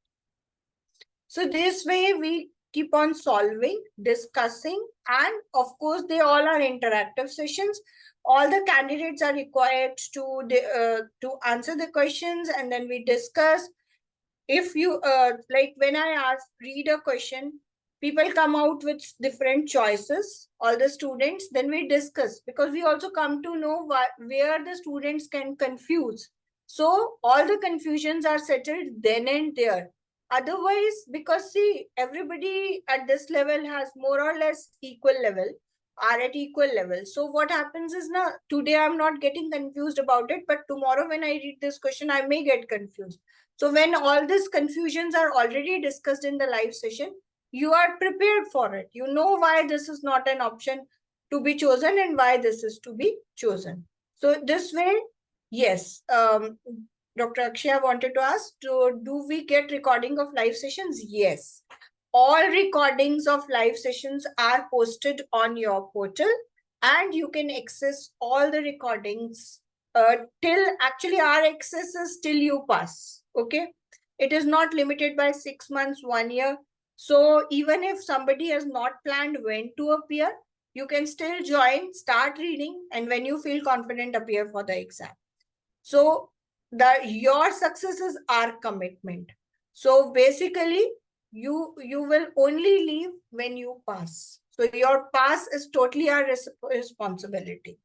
So this way we keep on solving, discussing, and of course they all are interactive sessions. All the candidates are required to answer the questions, and then we discuss. If you like when I read a question, people come out with different choices, all the students, then we discuss because we also come to know where the students can confuse. So all the confusions are settled then and there. Otherwise, because see, everybody at this level has more or less equal level, are at equal level. So what happens is now, today I'm not getting confused about it, but tomorrow when I read this question, I may get confused. So when all these confusions are already discussed in the live session, you are prepared for it. You know why this is not an option to be chosen and why this is to be chosen. So this way, yes, Dr. Akshaya wanted to ask, do we get recording of live sessions? Yes. All recordings of live sessions are posted on your portal, and you can access all the recordings till actually our access is till you pass. Okay. It is not limited by 6 months, 1 year. So even if somebody has not planned when to appear, you can still join, start reading, and when you feel confident, appear for the exam. So your success is our commitment. So basically, you will only leave when you pass. So your pass is totally our responsibility.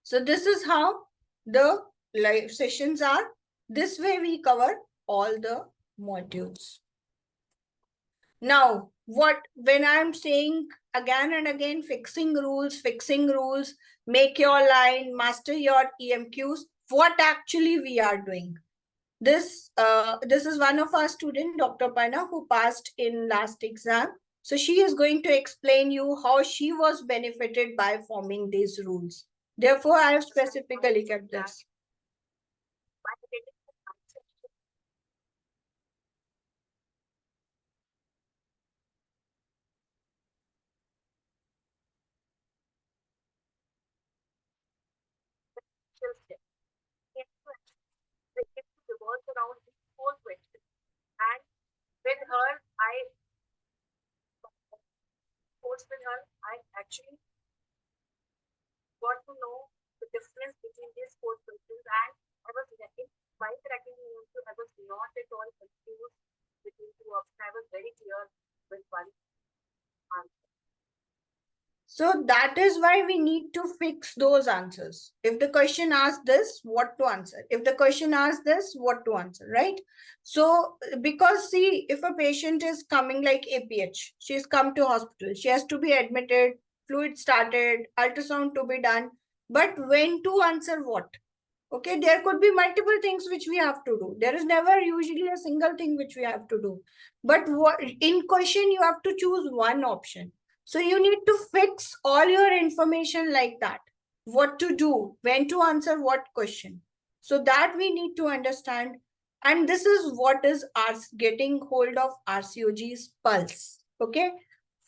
So this is how the live sessions are. This way we cover all the modules. Now, when I'm saying again and again, fixing rules, make your line, master your EMQs, what actually we are doing. This is one of our students, Dr. Parna, who passed in last exam. So she is going to explain you how she was benefited by forming these rules. Therefore, I have specifically kept this. initial step. It revolves around these 4 questions. And with her, I actually got to know the difference between these 4 questions, and I was while tracking the answer, I was not at all confused between 2 options. I was very clear with one answer. So that is why we need to fix those answers. If the question asks this, what to answer? If the question asks this, what to answer, right? So because see, if a patient is coming like APH, she's come to hospital, she has to be admitted, fluid started, ultrasound to be done, but when to answer what? Okay, there could be multiple things which we have to do. There is never usually a single thing which we have to do. But in question, you have to choose one option. So you need to fix all your information like that. What to do, when to answer what question. So that we need to understand. And this is what is getting hold of RCOG's pulse. Okay.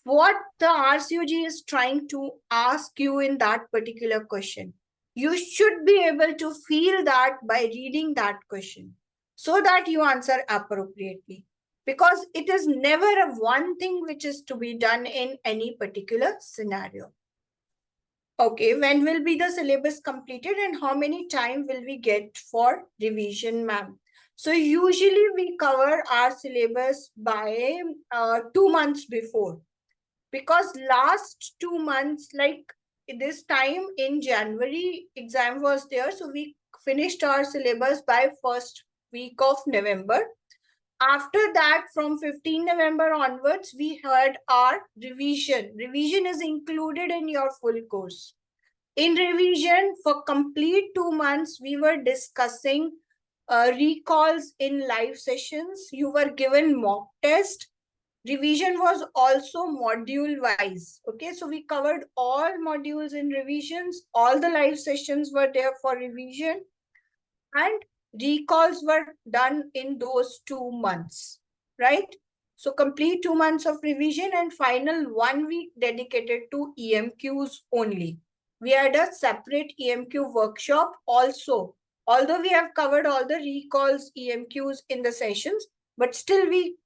What the RCOG is trying to ask you in that particular question. You should be able to feel that by reading that question so that you answer appropriately, because it is never a one thing which is to be done in any particular scenario. Okay, when will be the syllabus completed and how many time will we get for revision, ma'am? So usually we cover our syllabus by 2 months before, because last 2 months, like this time in January, exam was there. So we finished our syllabus by first week of November. After that, from 15 November onwards, we had our revision. Revision is included in your full course. In revision, for complete 2 months, we were discussing recalls in live sessions. You were given mock test. Revision was also module wise. Okay, so we covered all modules in revisions. All the live sessions were there for revision, and recalls were done in those 2 months, right? So complete 2 months of revision and final 1 week dedicated to EMQs only. We had a separate EMQ workshop also. Although we have covered all the recalls, EMQs in the sessions, but still we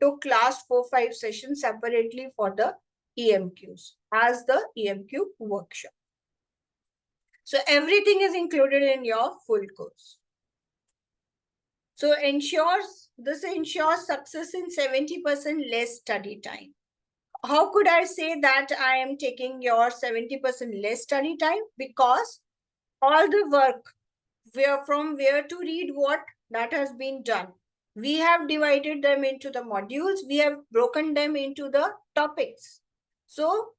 took class 4-5 sessions separately for the EMQs as the EMQ workshop. So everything is included in your full course. So this ensures success in 70% less study time. How could I say that I am taking your 70% less study time? Because all the work, from where to read what, that has been done. We have divided them into the modules. We have broken them into the topics. So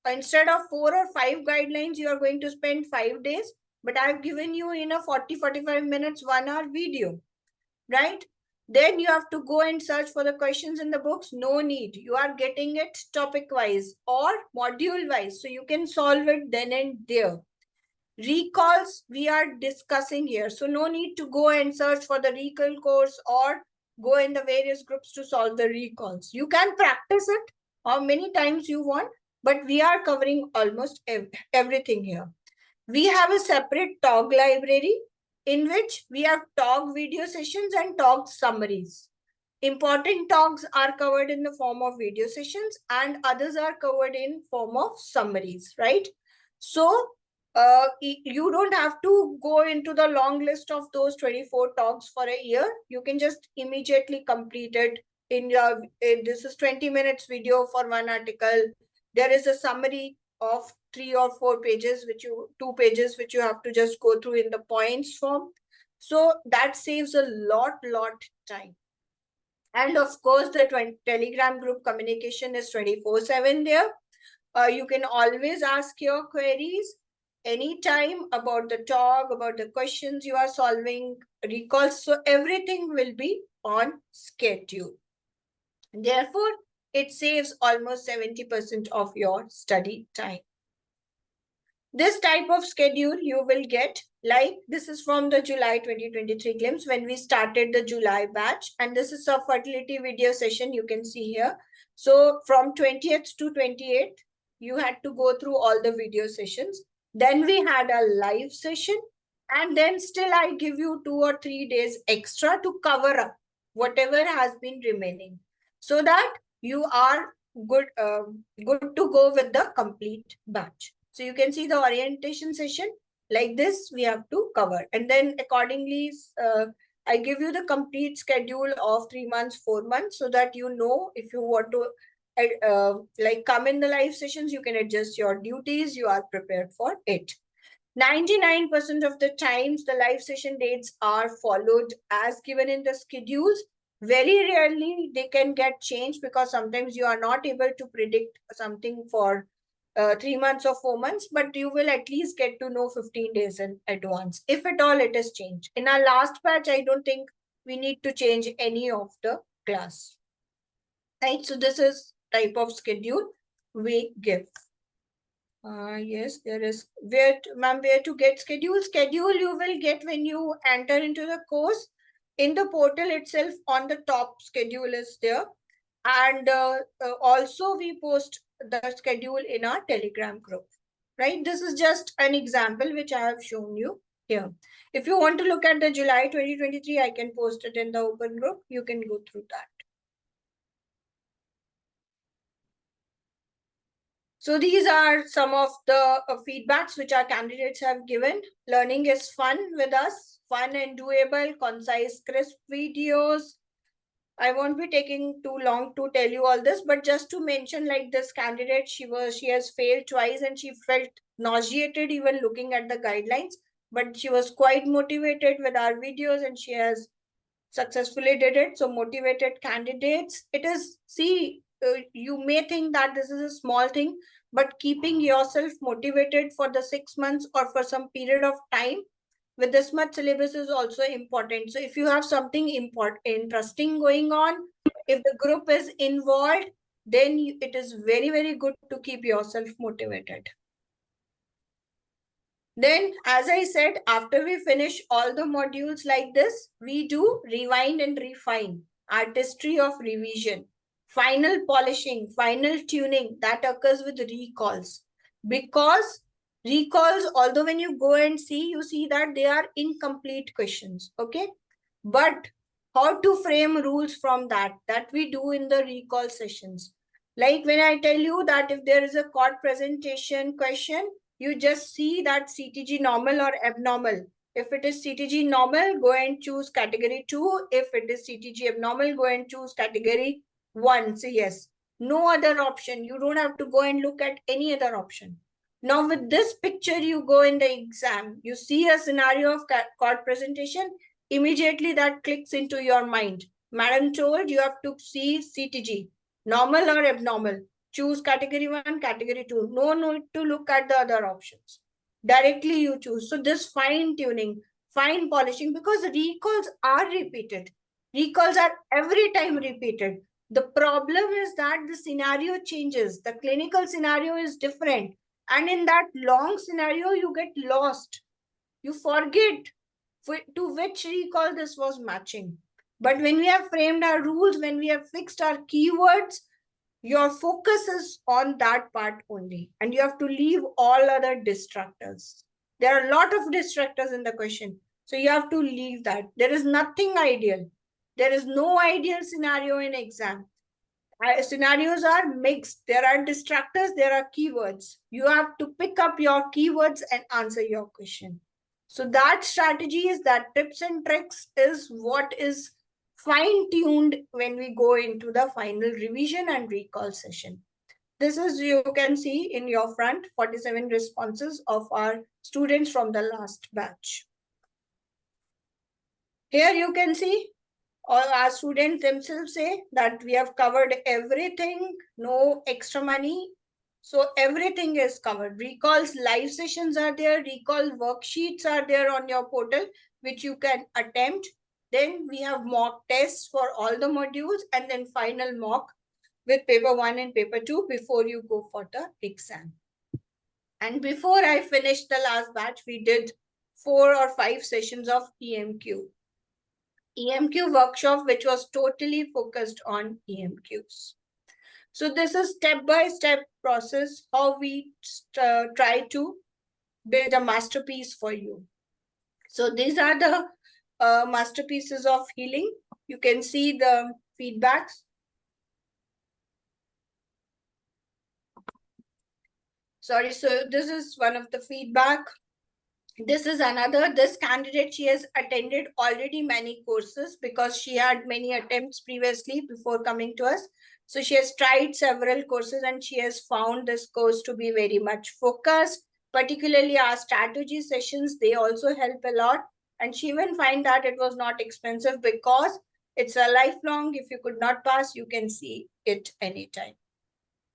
instead of 4 or 5 guidelines, you are going to spend 5 days. But I've given you in a 40-45 minutes, 1 hour video, right? Then you have to go and search for the questions in the books. No need. You are getting it topic wise or module wise. So you can solve it then and there. Recalls we are discussing here. So no need to go and search for the recall course or go in the various groups to solve the recalls. You can practice it how many times you want, but we are covering almost everything here. We have a separate TOG library in which we have TOG video sessions and TOG summaries. Important TOGs are covered in the form of video sessions and others are covered in form of summaries, right? So you don't have to go into the long list of those 24 TOGs for a year. You can just immediately complete it in your, this is 20 minutes video for 1 article. There is a summary of 3 or 4 pages, 2 pages, which you have to just go through in the points form. So that saves a lot time. And of course, the Telegram group communication is 24/7 there. You can always ask your queries anytime about the talk, about the questions you are solving, recalls. So everything will be on schedule. Therefore, it saves almost 70% of your study time. This type of schedule you will get, like this is from the July 2023 glimpse when we started the July batch. And this is a fertility video session you can see here. So from 20th to 28th, you had to go through all the video sessions. Then we had a live session And then still I give you 2 or 3 days extra to cover up whatever has been remaining, so that you are good to go with the complete batch. So you can see the orientation session like this we have to cover, and then accordingly I give you the complete schedule of 3 months, 4 months, so that you know if you want to like come in the live sessions, you can adjust your duties, you are prepared for it. 99% of the times, the live session dates are followed as given in the schedules. Very rarely they can get changed, because sometimes you are not able to predict something for 3 months or 4 months, but you will at least get to know 15 days in advance, if at all it is changed. In our last batch, I don't think we need to change any of the class. Right, so this is type of schedule we give. Yes, there is where to get schedule. Schedule you will get when you enter into the course. In the portal itself, on the top, schedule is there. And also we post the schedule in our Telegram group. Right, this is just an example which I have shown you here. If you want to look at the July 2023, I can post it in the open group. You can go through that. So these are some of the feedbacks which our candidates have given. Learning is fun with us, fun and doable, concise, crisp videos. I won't be taking too long to tell you all this, but just to mention, like this candidate, she has failed twice and she felt nauseated even looking at the guidelines, but she was quite motivated with our videos and she has successfully did it. So motivated candidates, it is, see, you may think that this is a small thing, but keeping yourself motivated for the 6 months or for some period of time with this much syllabus is also important. So if you have something interesting going on, if the group is involved, then it is very, very good to keep yourself motivated. Then, as I said, after we finish all the modules like this, we do rewind and refine, artistry of revision, final polishing, final tuning that occurs with recalls. Because recalls, although when you go and see, you see that they are incomplete questions, okay? But how to frame rules from that we do in the recall sessions. Like when I tell you that if there is a chord presentation question, you just see that CTG normal or abnormal. If it is CTG normal, go and choose category 2. If it is CTG abnormal, go and choose category 1. So yes, no other option. You don't have to go and look at any other option. Now with this picture, you go in the exam, you see a scenario of chord presentation, immediately that clicks into your mind. Madam told you have to see CTG, normal or abnormal. Choose category 1, category 2. No need to look at the other options. Directly you choose. So this fine tuning, fine polishing, because recalls are repeated. Recalls are every time repeated. The problem is that the scenario changes. The clinical scenario is different. And in that long scenario, you get lost. You forget to which recall this was matching. But when we have framed our rules, when we have fixed our keywords, your focus is on that part only, and you have to leave all other distractors. There are a lot of distractors in the question, so you have to leave that. There is nothing ideal. There is no ideal scenario in exam. Scenarios are mixed. There are distractors, there are keywords. You have to pick up your keywords and answer your question. So that strategy is that tips and tricks is what is fine-tuned when we go into the final revision and recall session. This is, you can see in your front, 47 responses of our students from the last batch. Here you can see all our students themselves say that we have covered everything, no extra money. So everything is covered. Recalls live sessions are there, recall worksheets are there on your portal, which you can attempt. Then we have mock tests for all the modules, and then final mock with paper 1 and paper 2 before you go for the exam. And before I finished the last batch, we did 4 or 5 sessions of EMQ. EMQ workshop, which was totally focused on EMQs. So this is step-by-step process, how we try to build a masterpiece for you. So these are the masterpieces of healing. You can see the feedbacks. Sorry, so this is one of the feedback. This is another. This candidate, she has attended already many courses because she had many attempts previously before coming to us. So she has tried several courses and she has found this course to be very much focused. Particularly our strategy sessions, they also help a lot. And she even find that it was not expensive because it's a lifelong. If you could not pass, you can see it anytime.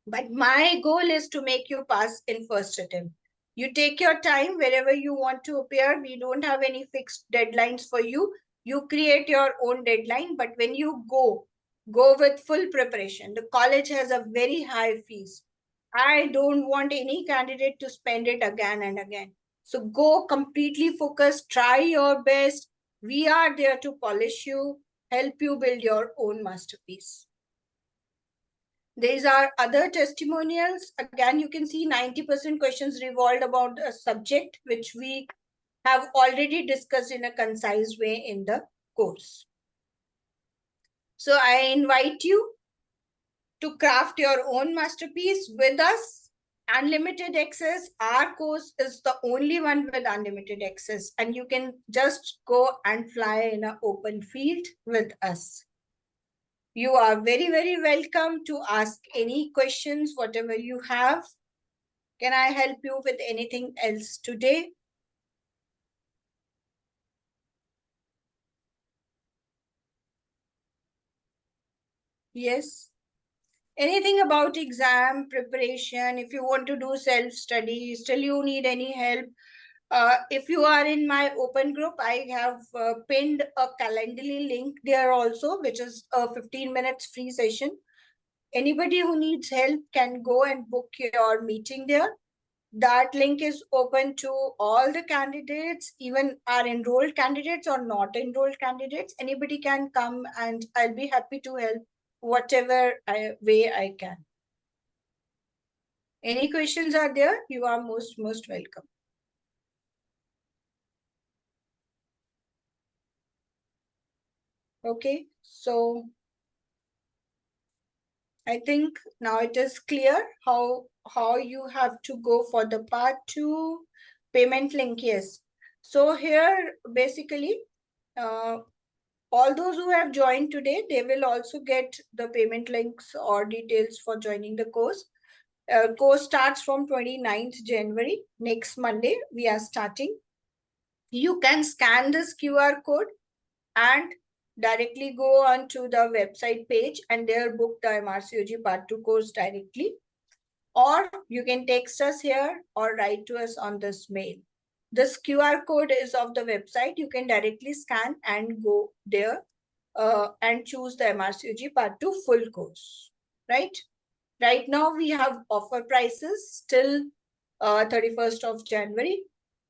But my goal is to make you pass in first attempt. You take your time wherever you want to appear. We don't have any fixed deadlines for you. You create your own deadline. But when you go with full preparation. The college has a very high fees. I don't want any candidate to spend it again and again. So go completely focused, try your best. We are there to polish you, help you build your own masterpiece. These are other testimonials. Again, you can see 90% questions revolved about a subject which we have already discussed in a concise way in the course. So I invite you to craft your own masterpiece with us. Unlimited access. Our course is the only one with unlimited access, and you can just go and fly in an open field with us. You are very, very welcome to ask any questions, whatever you have. Can I help you with anything else today? Yes. Anything about exam preparation, if you want to do self-study, still you need any help. If you are in my open group, I have pinned a Calendly link there also, which is a 15 minutes free session. Anybody who needs help can go and book your meeting there. That link is open to all the candidates, even our enrolled candidates or not enrolled candidates. Anybody can come and I'll be happy to help whatever way I can. Any questions are there? You are most welcome. Okay, so I think now it is clear how you have to go for the part 2 payment link. Yes. So here basically all those who have joined today, they will also get the payment links or details for joining the course. Course starts from 29th January. Next Monday, we are starting. You can scan this QR code and directly go on to the website page and there book the MRCOG Part 2 course directly. Or you can text us here or write to us on this mail. This QR code is of the website. You can directly scan and go there and choose the MRCOG Part 2 full course, right? Right now, we have offer prices till 31st of January.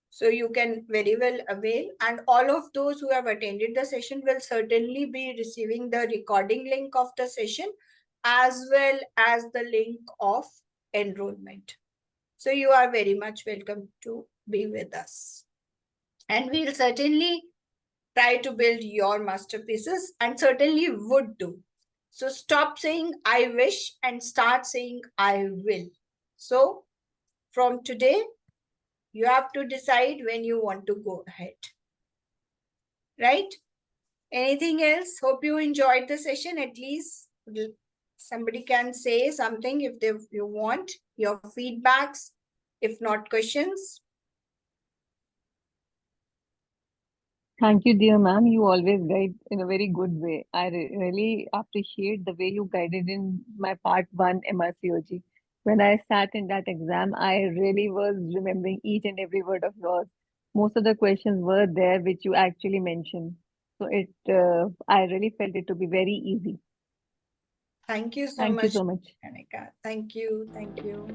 So you can very well avail. And all of those who have attended the session will certainly be receiving the recording link of the session as well as the link of enrollment. So you are very much welcome to be with us. And we'll certainly try to build your masterpieces and certainly would do. So stop saying I wish and start saying I will. So from today, you have to decide when you want to go ahead. Right? Anything else? Hope you enjoyed the session. At least somebody can say something if you want, your feedbacks, if not questions. Thank you, dear ma'am. You always guide in a very good way. I really appreciate the way you guided in my part 1 MRCOG. When I sat in that exam, I really was remembering each and every word of yours. Most of the questions were there which you actually mentioned. So I really felt it to be very easy. Thank you so much, Anika. Thank you. Thank you.